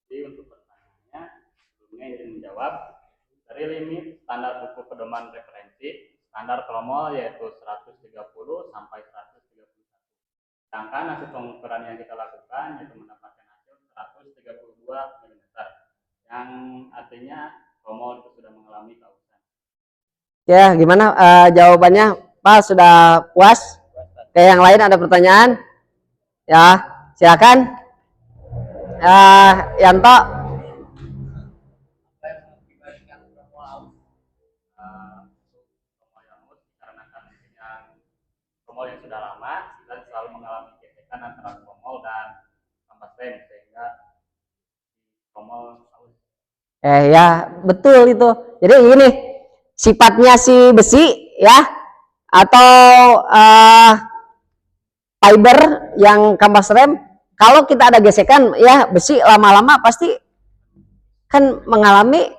Jadi untuk pertanyaannya, sebelumnya izin menjawab. Dari limit standar buku pedoman referensi, standar tromol yaitu 130 sampai 131. Sedangkan hasil pengukuran yang kita lakukan yaitu mendapatkan hasil 132 mm, yang artinya tromol itu sudah mengalami keausan. Ya, gimana jawabannya? Pak, sudah puas? Oke, yang lain ada pertanyaan? Ya, silakan. Yanto. Tromol yang sudah lama dan selalu mengalami gesekan antara tromol dan kampas rem sehingga tromol aus. Ya, betul itu. Jadi gini, sifatnya si besi ya atau fiber yang kampas rem, kalau kita ada gesekan ya besi lama-lama pasti kan mengalami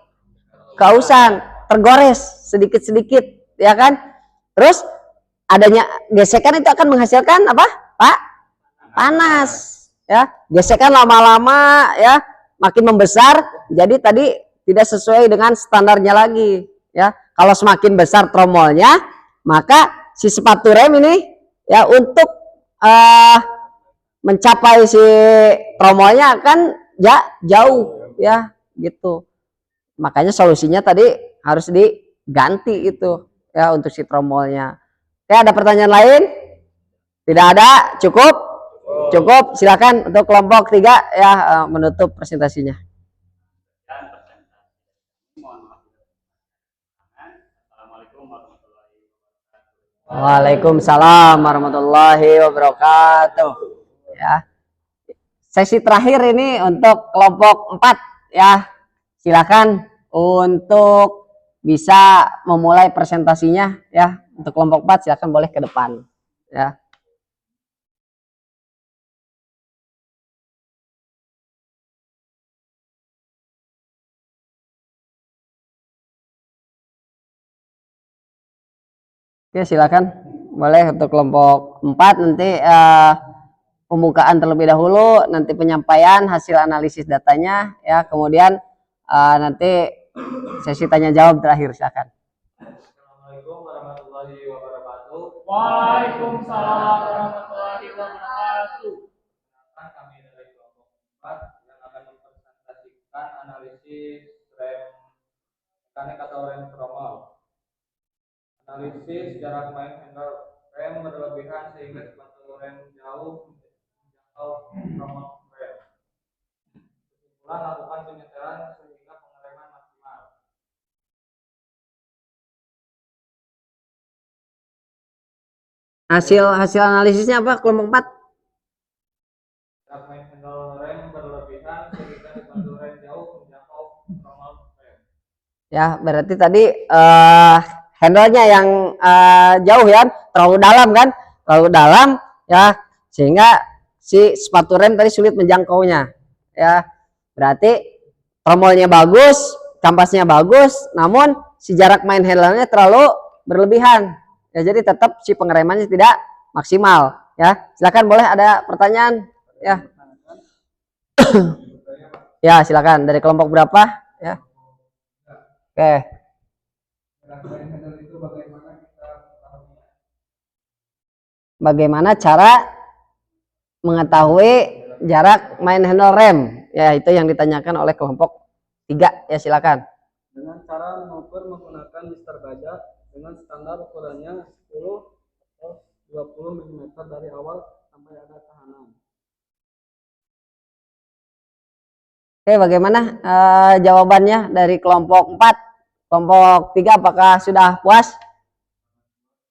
keausan, tergores sedikit-sedikit ya kan. Terus adanya gesekan itu akan menghasilkan apa Pak? Panas ya. Gesekan lama-lama ya makin membesar, jadi tadi tidak sesuai dengan standarnya lagi ya. Kalau semakin besar tromolnya, maka si sepatu rem ini ya untuk mencapai si tromolnya akan jauh ya gitu. Makanya solusinya tadi harus diganti itu ya untuk si tromolnya. Oke, ada pertanyaan lain? Tidak ada, cukup? Cukup, silakan untuk kelompok 3 ya menutup presentasinya. Waalaikumsalam warahmatullahi wabarakatuh. Ya. Sesi terakhir ini untuk kelompok 4 ya. Silakan untuk bisa memulai presentasinya ya. Untuk kelompok 4 silakan boleh ke depan ya. Oke, silakan boleh untuk kelompok 4 nanti pembukaan terlebih dahulu, nanti penyampaian hasil analisis datanya ya, kemudian nanti sesi tanya jawab terakhir. Silakan. Assalamualaikum warahmatullahi wabarakatuh. Waalaikumsalam warahmatullahi wabarakatuh. Kami dari kelompok 4 yang akan mempresentasikan analisis rem mekanik atau rem tromol. Analisis jarak main handle rem berlebihan sehingga sepatu rem jauh menjangkau tromol rem. Kesimpulan, lakukan penyetelan sehingga pengereman maksimal. Hasil analisisnya apa kelompok 4? Jarak main handle rem berlebihan sehingga sepatu rem jauh menjangkau tromol rem. Ya, berarti tadi handle-nya yang jauh ya, terlalu dalam kan, terlalu dalam ya, sehingga si sepatu rem tadi sulit menjangkaunya ya. Berarti tromolnya bagus, kampasnya bagus, namun si jarak main handle-nya terlalu berlebihan ya, jadi tetap si pengeremannya tidak maksimal ya. Silakan, boleh ada pertanyaan ya. Ya silakan, dari kelompok berapa ya? Oke. Bagaimana cara mengetahui jarak main handle rem? Ya, itu yang ditanyakan oleh kelompok 3 ya, silakan. Dengan cara mengukur menggunakan mister baja dengan standar ukurannya 10 atau 20 mm dari awal sampai ada tahanan. Oke, bagaimana jawabannya dari kelompok 4? Kelompok 3 apakah sudah puas?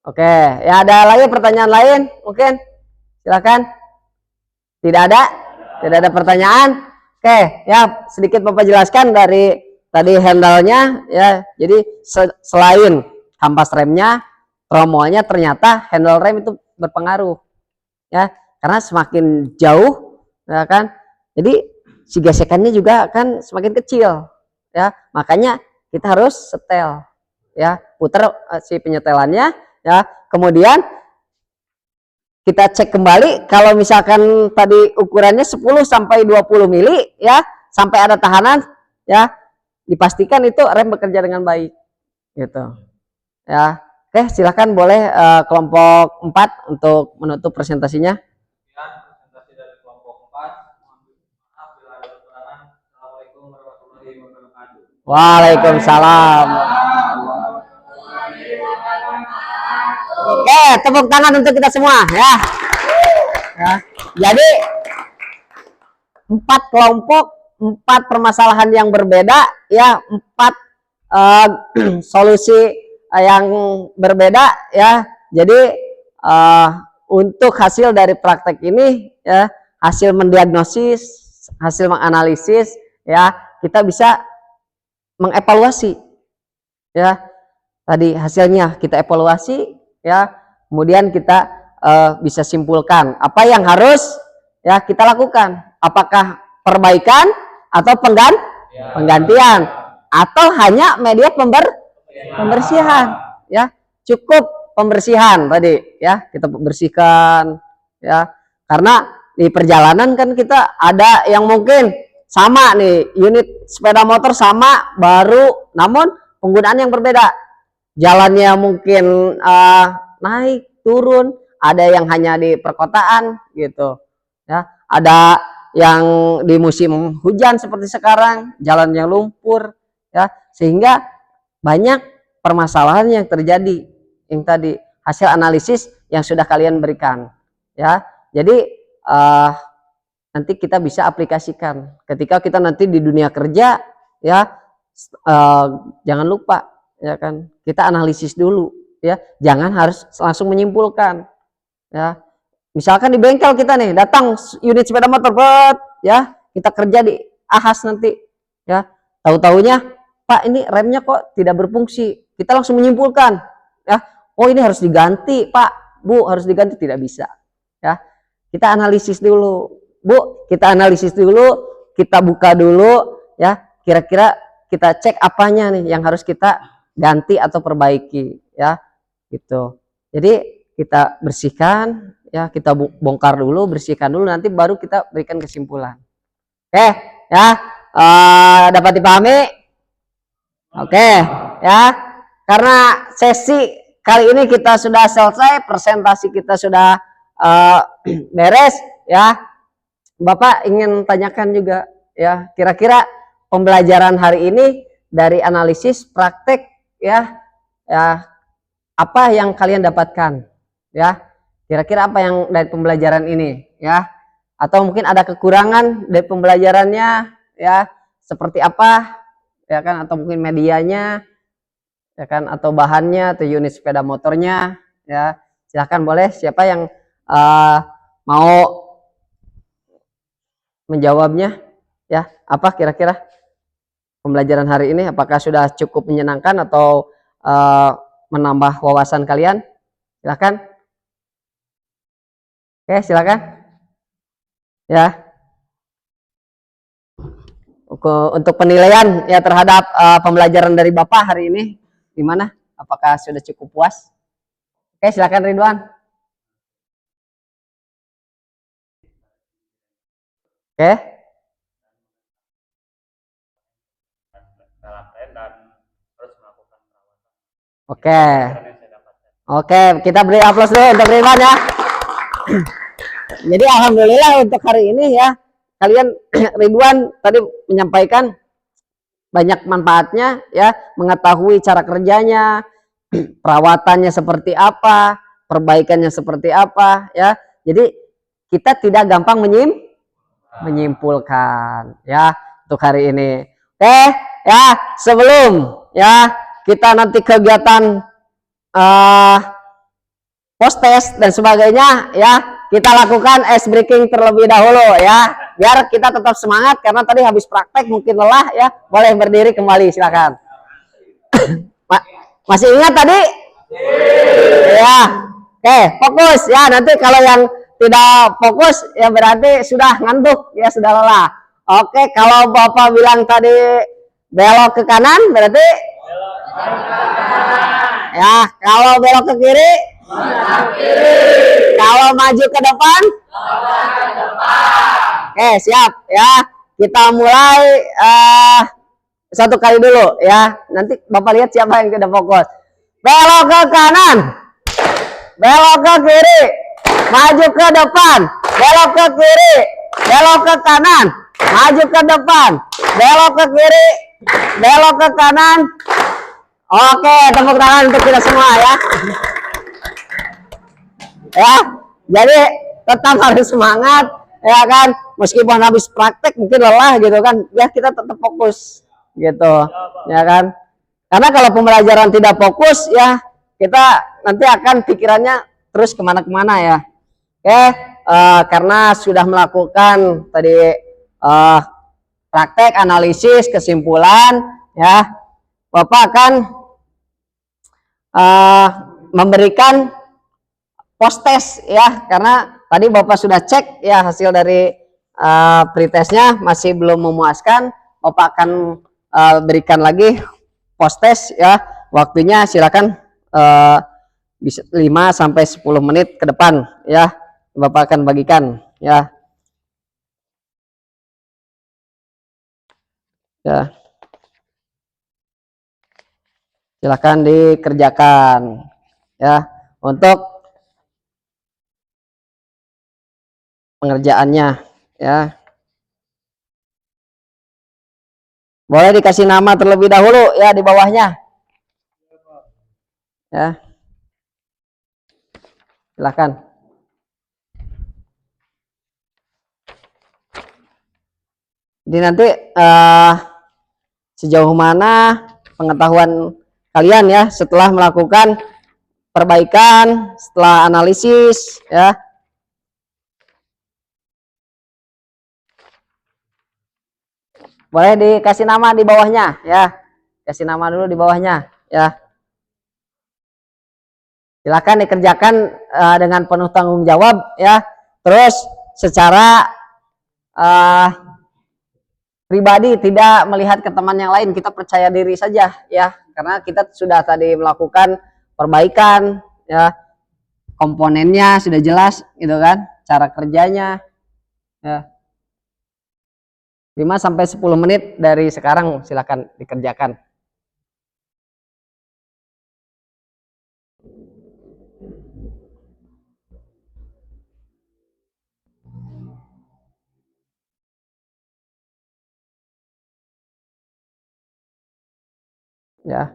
Oke, ya ada lagi pertanyaan lain mungkin? Silakan. Tidak ada? Tidak ada pertanyaan? Oke, ya sedikit Bapak jelaskan dari tadi handle-nya ya. Jadi selain kampas remnya, tromolnya, ternyata handle rem itu berpengaruh ya, karena semakin jauh ya kan, jadi si gesekannya juga akan semakin kecil ya. Makanya kita harus setel ya, putar si penyetelannya ya, kemudian kita cek kembali. Kalau misalkan tadi ukurannya 10 sampai 20 mili ya, sampai ada tahanan ya, dipastikan itu rem bekerja dengan baik gitu ya. Oke, silakan boleh kelompok 4 untuk menutup presentasinya. Presentasi dari kelompok 4. Mohon maaf bila ada kekurangan. Assalamualaikum warahmatullahi wabarakatuh. Waalaikumsalam. Oke, tepuk tangan untuk kita semua ya. Ya. Jadi 4 kelompok, 4 permasalahan yang berbeda ya, 4 solusi yang berbeda ya. Jadi untuk hasil dari praktek ini ya, hasil mendiagnosis, hasil menganalisis ya, kita bisa mengevaluasi ya, tadi hasilnya kita evaluasi ya, kemudian kita bisa simpulkan apa yang harus ya kita lakukan, apakah perbaikan atau penggantian atau hanya media pembersihan ya. Cukup pembersihan tadi ya, kita bersihkan ya, karena di perjalanan kan kita ada yang mungkin sama nih, unit sepeda motor sama baru namun penggunaan yang berbeda, jalannya mungkin naik turun, ada yang hanya di perkotaan gitu ya, ada yang di musim hujan seperti sekarang jalannya lumpur ya, sehingga banyak permasalahan yang terjadi yang tadi hasil analisis yang sudah kalian berikan ya. Jadi nanti kita bisa aplikasikan ketika kita nanti di dunia kerja ya. Jangan lupa ya kan, kita analisis dulu ya, jangan harus langsung menyimpulkan ya. Misalkan di bengkel kita nih datang unit sepeda motor ya, kita kerja di ahas nanti ya, tahu-taunya Pak ini remnya kok tidak berfungsi, kita langsung menyimpulkan ya, oh ini harus diganti Pak, Bu harus diganti, tidak bisa ya. Kita analisis dulu Bu, kita analisis dulu, kita buka dulu ya, kira-kira kita cek apanya nih yang harus kita ganti atau perbaiki ya gitu. Jadi kita bersihkan ya, kita bongkar dulu, bersihkan dulu, nanti baru kita berikan kesimpulan. Oke ya, dapat dipahami? Oke ya, karena sesi kali ini kita sudah selesai, presentasi kita sudah beres ya. Bapak ingin tanyakan juga ya, kira-kira pembelajaran hari ini dari analisis praktek ya, apa yang kalian dapatkan ya, kira-kira apa yang dari pembelajaran ini ya, atau mungkin ada kekurangan dari pembelajarannya ya, seperti apa ya kan, atau mungkin medianya ya kan, atau bahannya atau unit sepeda motornya ya. Silahkan, boleh siapa yang mau menjawabnya ya, apa kira-kira pembelajaran hari ini, apakah sudah cukup menyenangkan atau menambah wawasan kalian? Silahkan. Oke, silakan ya. Untuk penilaian ya terhadap pembelajaran dari Bapak hari ini gimana? Apakah sudah cukup puas? Oke, silakan Ridwan. Oke. Oke. Oke, kita beri aplaus dulu untuk Ridwan ya. Jadi alhamdulillah untuk hari ini ya, kalian Ridwan tadi menyampaikan banyak manfaatnya ya, mengetahui cara kerjanya, perawatannya seperti apa, perbaikannya seperti apa ya. Jadi kita tidak gampang menyimpulkan ya untuk hari ini. Oke ya, sebelum ya kita nanti kegiatan post test dan sebagainya ya, kita lakukan ice breaking terlebih dahulu ya, biar kita tetap semangat karena tadi habis praktek mungkin lelah ya. Boleh berdiri kembali, silakan. Masih ingat tadi? Ya. Oke, fokus ya. Nanti kalau yang tidak fokus ya berarti sudah ngantuk ya, sudah lelah. Oke, kalau Bapak bilang tadi belok ke kanan berarti ya, kalau belok ke kiri, kalau maju ke depan, oke siap ya. Kita mulai satu kali dulu ya. Nanti Bapak lihat siapa yang tidak fokus. Belok ke kanan, belok ke kiri, maju ke depan, belok ke kiri, belok ke kanan, maju ke depan, belok ke kiri, belok ke kanan. Oke, tepuk tangan untuk kita semua ya. Ya, jadi tetap harus semangat ya kan, meskipun habis praktek mungkin lelah gitu kan ya, kita tetap fokus gitu ya kan, karena kalau pembelajaran tidak fokus ya, kita nanti akan pikirannya terus kemana-kemana ya. Oke, karena sudah melakukan tadi praktek, analisis, kesimpulan ya, Bapak akan eh, memberikan post test ya, karena tadi Bapak sudah cek ya hasil dari pretestnya masih belum memuaskan. Bapak akan berikan lagi post test ya. Waktunya silakan bisa 5 sampai 10 menit ke depan ya. Bapak akan bagikan ya. Ya. Silakan dikerjakan ya untuk pengerjaannya ya. Boleh dikasih nama terlebih dahulu ya di bawahnya. Ya. Silakan. Jadi nanti sejauh mana pengetahuan kalian ya setelah melakukan perbaikan, setelah analisis ya. Boleh dikasih nama di bawahnya ya. Kasih nama dulu di bawahnya ya. Silakan dikerjakan dengan penuh tanggung jawab ya. Terus secara pribadi, tidak melihat ke teman yang lain, kita percaya diri saja ya, karena kita sudah tadi melakukan perbaikan ya, komponennya sudah jelas gitu kan, cara kerjanya ya. 5 sampai 10 menit dari sekarang silakan dikerjakan. Ya.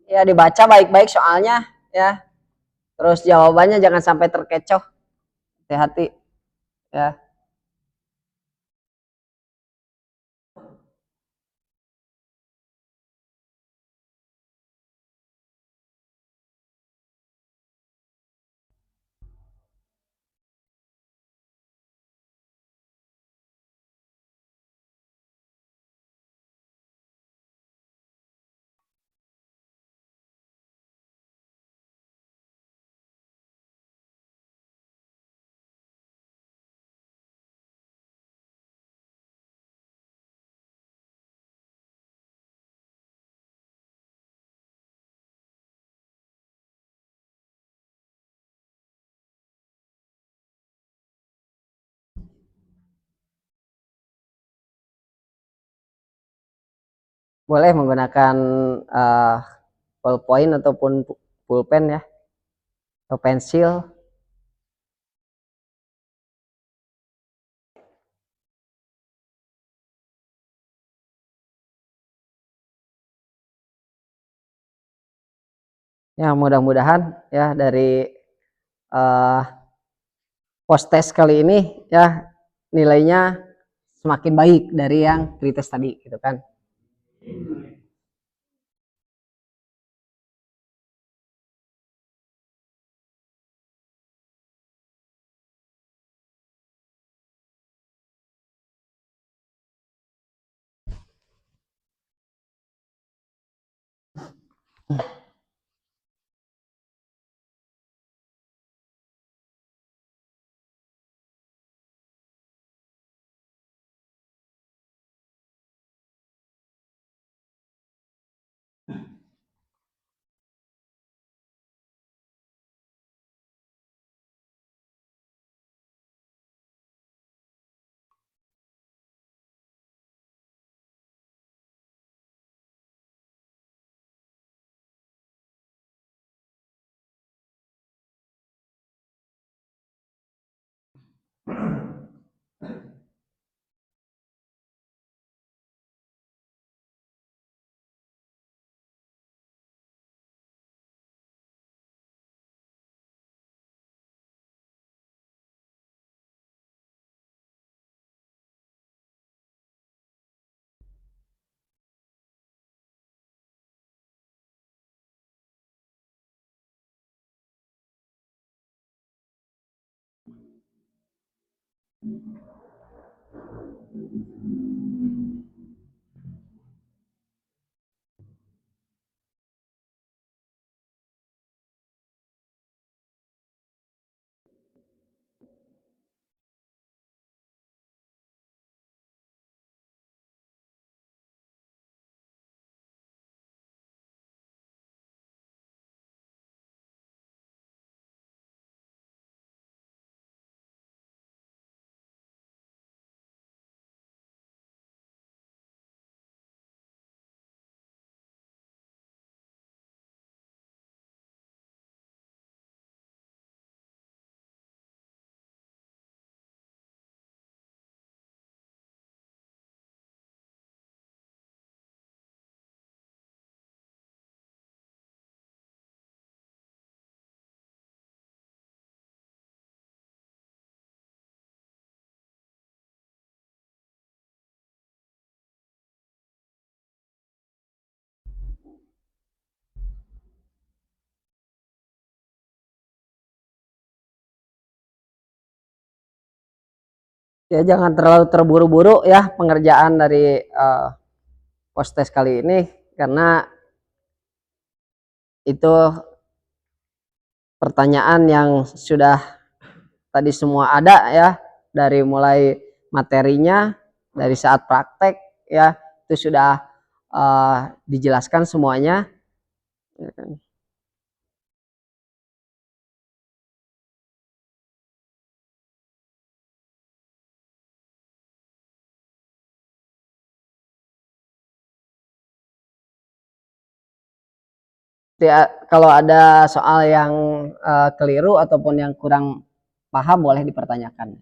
Ya dibaca baik-baik soalnya ya. Terus jawabannya jangan sampai terkecoh. Hati-hati ya. Boleh menggunakan ballpoint ataupun pulpen ya, atau pensil. Ya mudah-mudahan ya dari uh, post test kali ini ya nilainya semakin baik dari yang pretest tadi gitu kan. Ya jangan terlalu terburu-buru ya pengerjaan dari post test kali ini, karena itu pertanyaan yang sudah tadi semua ada ya, dari mulai materinya, dari saat praktek ya, itu sudah dijelaskan semuanya. Ya, kalau ada soal yang keliru ataupun yang kurang paham boleh dipertanyakan.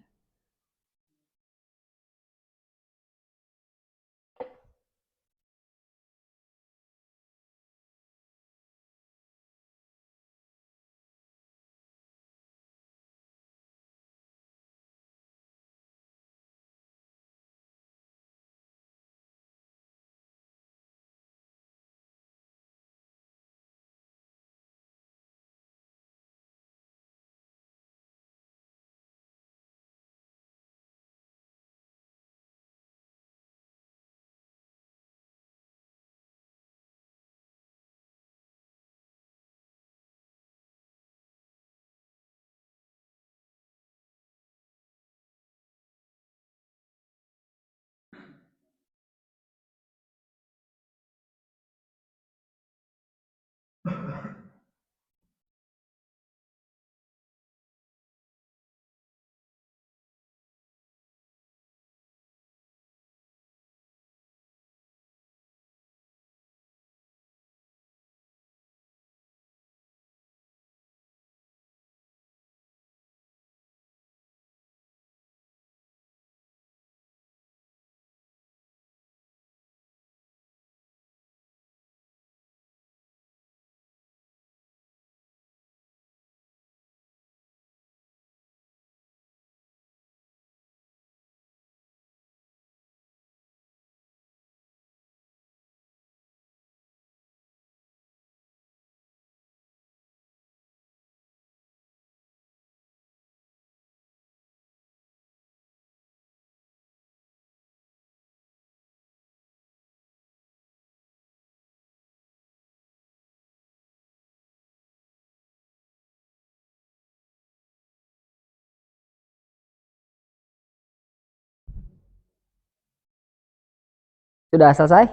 Sudah selesai?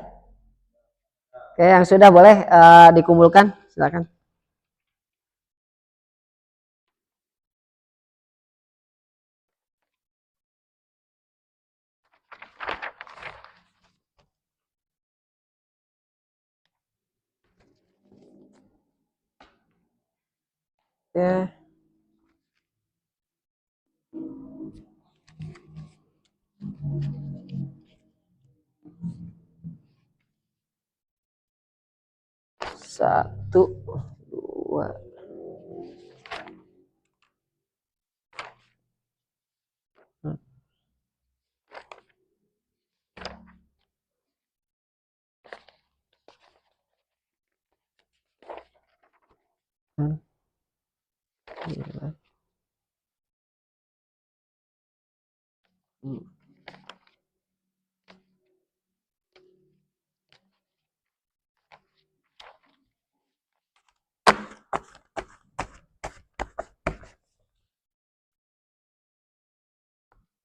Oke, yang sudah boleh dikumpulkan, silakan. Ya. Satu, dua, Oke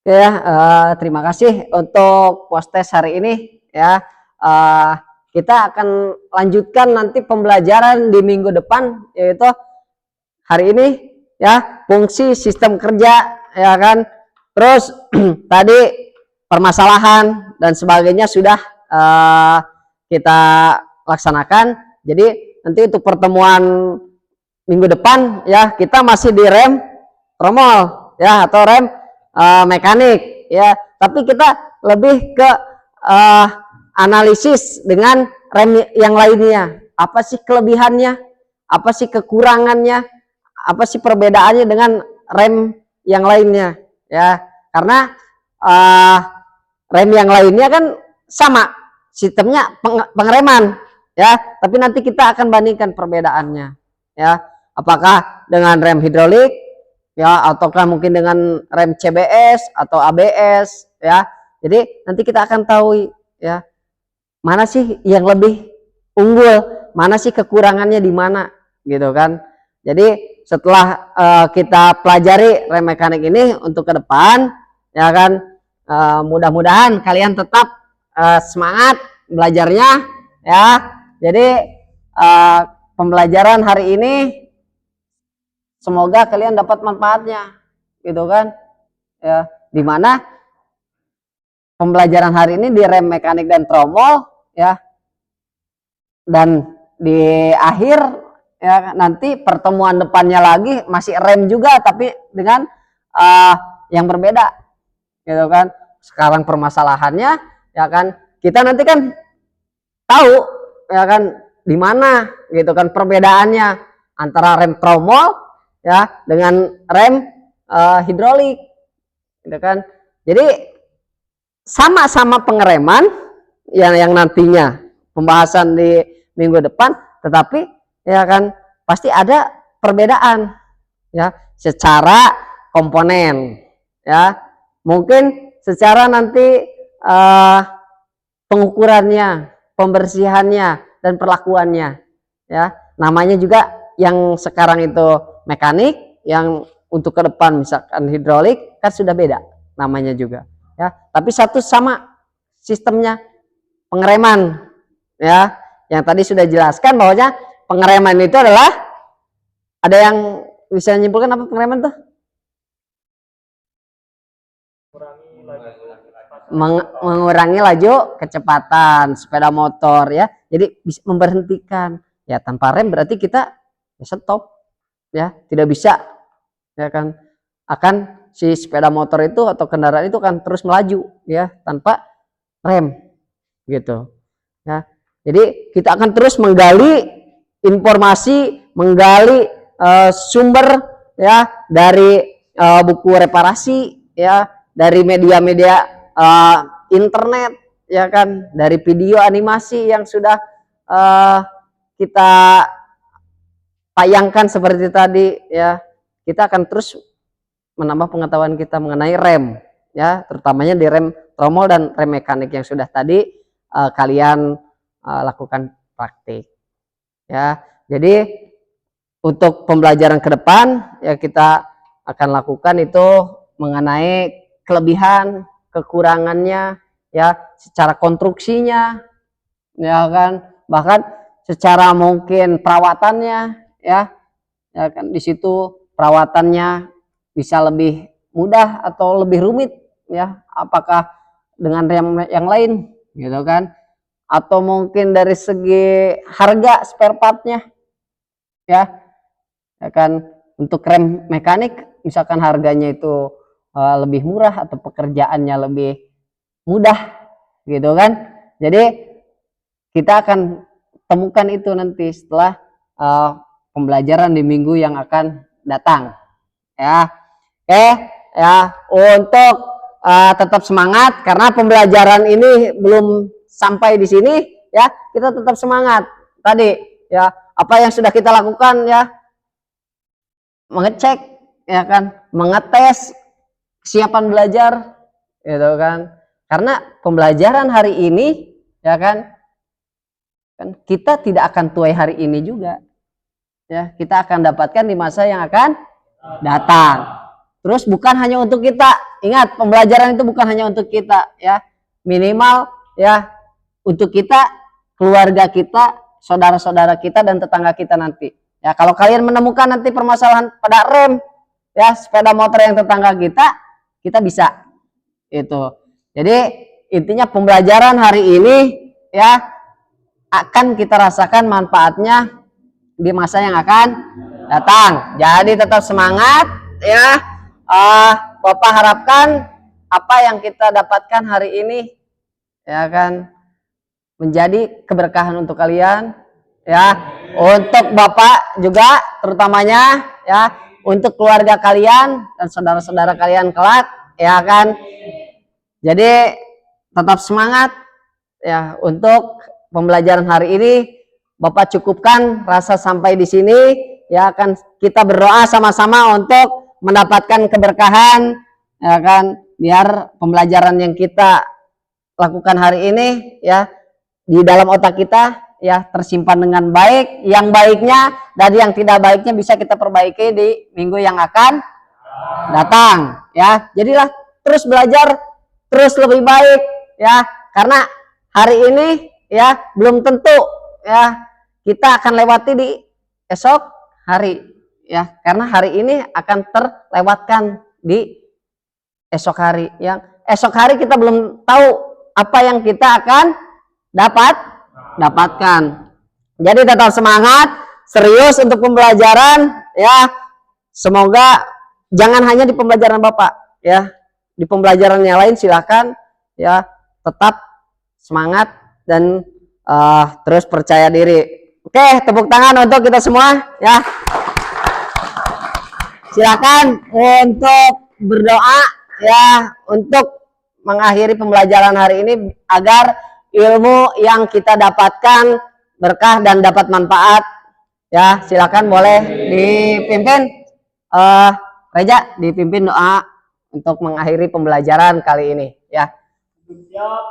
ya, terima kasih untuk postes hari ini ya. Kita akan lanjutkan nanti pembelajaran di minggu depan, yaitu hari ini ya fungsi sistem kerja ya kan. Terus tadi permasalahan dan sebagainya sudah kita laksanakan. Jadi nanti untuk pertemuan minggu depan ya kita masih di rem tromol ya atau rem mekanik ya, tapi kita lebih ke analisis dengan rem yang lainnya. Apa sih kelebihannya, apa sih kekurangannya, apa sih perbedaannya dengan rem yang lainnya ya, karena rem yang lainnya kan sama sistemnya pengereman ya, tapi nanti kita akan bandingkan perbedaannya ya, apakah dengan rem hidrolik ya, ataukah mungkin dengan rem CBS atau ABS ya. Jadi nanti kita akan tahu ya mana sih yang lebih unggul, mana sih kekurangannya di mana gitu kan. Jadi setelah kita pelajari rem mekanik ini untuk ke depan ya kan, mudah-mudahan kalian tetap semangat belajarnya ya. Jadi pembelajaran hari ini semoga kalian dapat manfaatnya gitu kan ya, dimana pembelajaran hari ini di rem mekanik dan tromol ya, dan di akhir ya nanti pertemuan depannya lagi masih rem juga tapi dengan yang berbeda gitu kan. Sekarang permasalahannya ya kan kita nanti kan tahu ya kan di mana gitu kan perbedaannya antara rem tromol ya dengan rem hidrolik gitu kan. Jadi sama-sama pengereman yang nantinya pembahasan di minggu depan, tetapi ya kan pasti ada perbedaan ya secara komponen ya, mungkin secara nanti pengukurannya, pembersihannya dan perlakuannya ya. Namanya juga yang sekarang itu mekanik, yang untuk ke depan misalkan hidrolik kan sudah beda namanya juga ya, tapi satu sama sistemnya pengereman ya. Yang tadi sudah jelaskan bahwanya pengereman itu adalah, ada yang bisa menyimpulkan apa pengereman tuh? Mengurangi laju kecepatan sepeda motor ya, jadi bisa memberhentikan ya. Tanpa rem berarti kita ya stop ya, tidak bisa ya kan, akan si sepeda motor itu atau kendaraan itu akan terus melaju ya tanpa rem gitu ya. Jadi kita akan terus menggali informasi, menggali sumber ya dari buku reparasi ya, dari media-media internet ya kan, dari video animasi yang sudah kita tayangkan seperti tadi ya. Kita akan terus menambah pengetahuan kita mengenai rem ya, terutamanya di rem tromol dan rem mekanik yang sudah tadi kalian lakukan praktik ya. Jadi untuk pembelajaran ke depan ya kita akan lakukan itu mengenai kelebihan kekurangannya ya, secara konstruksinya ya kan, bahkan secara mungkin perawatannya ya kan, di situ perawatannya bisa lebih mudah atau lebih rumit ya, apakah dengan rem yang lain gitu kan, atau mungkin dari segi harga spare partnya ya kan. Untuk rem mekanik misalkan harganya itu lebih murah atau pekerjaannya lebih mudah gitu kan. Jadi kita akan temukan itu nanti setelah pembelajaran di minggu yang akan datang ya. Oke ya, untuk tetap semangat karena pembelajaran ini belum sampai di sini ya, kita tetap semangat tadi ya, apa yang sudah kita lakukan ya, mengecek ya kan, mengetes kesiapan belajar gitu kan. Karena pembelajaran hari ini ya kan kita tidak akan tuai hari ini juga. Ya, kita akan dapatkan di masa yang akan datang. Terus bukan hanya untuk kita. Ingat, pembelajaran itu bukan hanya untuk kita ya. Minimal ya untuk kita, keluarga kita, saudara-saudara kita dan tetangga kita nanti. Ya, kalau kalian menemukan nanti permasalahan pada rem ya sepeda motor yang tetangga kita bisa itu. Jadi intinya pembelajaran hari ini ya akan kita rasakan manfaatnya di masa yang akan datang. Jadi tetap semangat ya. Bapak harapkan apa yang kita dapatkan hari ini ya kan menjadi keberkahan untuk kalian ya, untuk Bapak juga terutamanya ya, untuk keluarga kalian dan saudara-saudara kalian kelak ya kan. Jadi tetap semangat ya untuk pembelajaran hari ini. Bapak cukupkan rasa sampai di sini ya kan, kita berdoa sama-sama untuk mendapatkan keberkahan ya kan, biar pembelajaran yang kita lakukan hari ini ya di dalam otak kita ya tersimpan dengan baik, yang baiknya dan yang tidak baiknya bisa kita perbaiki di minggu yang akan datang ya. Jadilah terus belajar, terus lebih baik ya, karena hari ini ya belum tentu ya kita akan lewati di esok hari ya, karena hari ini akan terlewatkan di esok hari. Yang esok hari kita belum tahu apa yang kita akan dapatkan. Jadi tetap semangat, serius untuk pembelajaran ya. Semoga jangan hanya di pembelajaran Bapak ya, di pembelajaran yang lain silakan ya, tetap semangat dan terus percaya diri. Oke, tepuk tangan untuk kita semua ya. Silakan untuk berdoa ya untuk mengakhiri pembelajaran hari ini agar ilmu yang kita dapatkan berkah dan dapat manfaat ya. Silakan boleh dipimpin Reja, dipimpin doa untuk mengakhiri pembelajaran kali ini ya. Siap.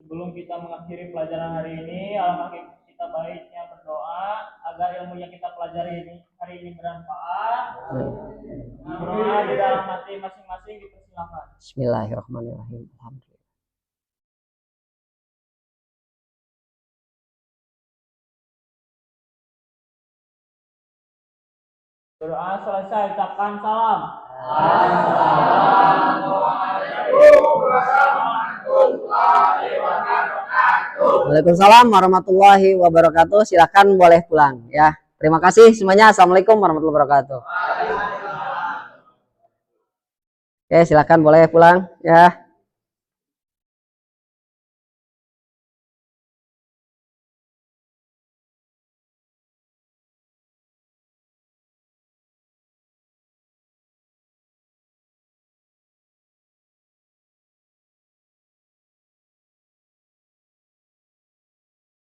Sebelum kita mengakhiri pelajaran hari ini, alangkah kita baiknya berdoa agar ilmu yang kita pelajari hari ini bermanfaat. Berdoa di dalam hati masing-masing, dipersilakan. Bismillahirrahmanirrahim. Alhamdulillah. Doa selesai, ucapkan salam. Waalaikumsalam warahmatullahi wabarakatuh. Silakan boleh pulang ya. Terima kasih semuanya. Assalamualaikum warahmatullahi wabarakatuh. Oke, silakan boleh pulang ya.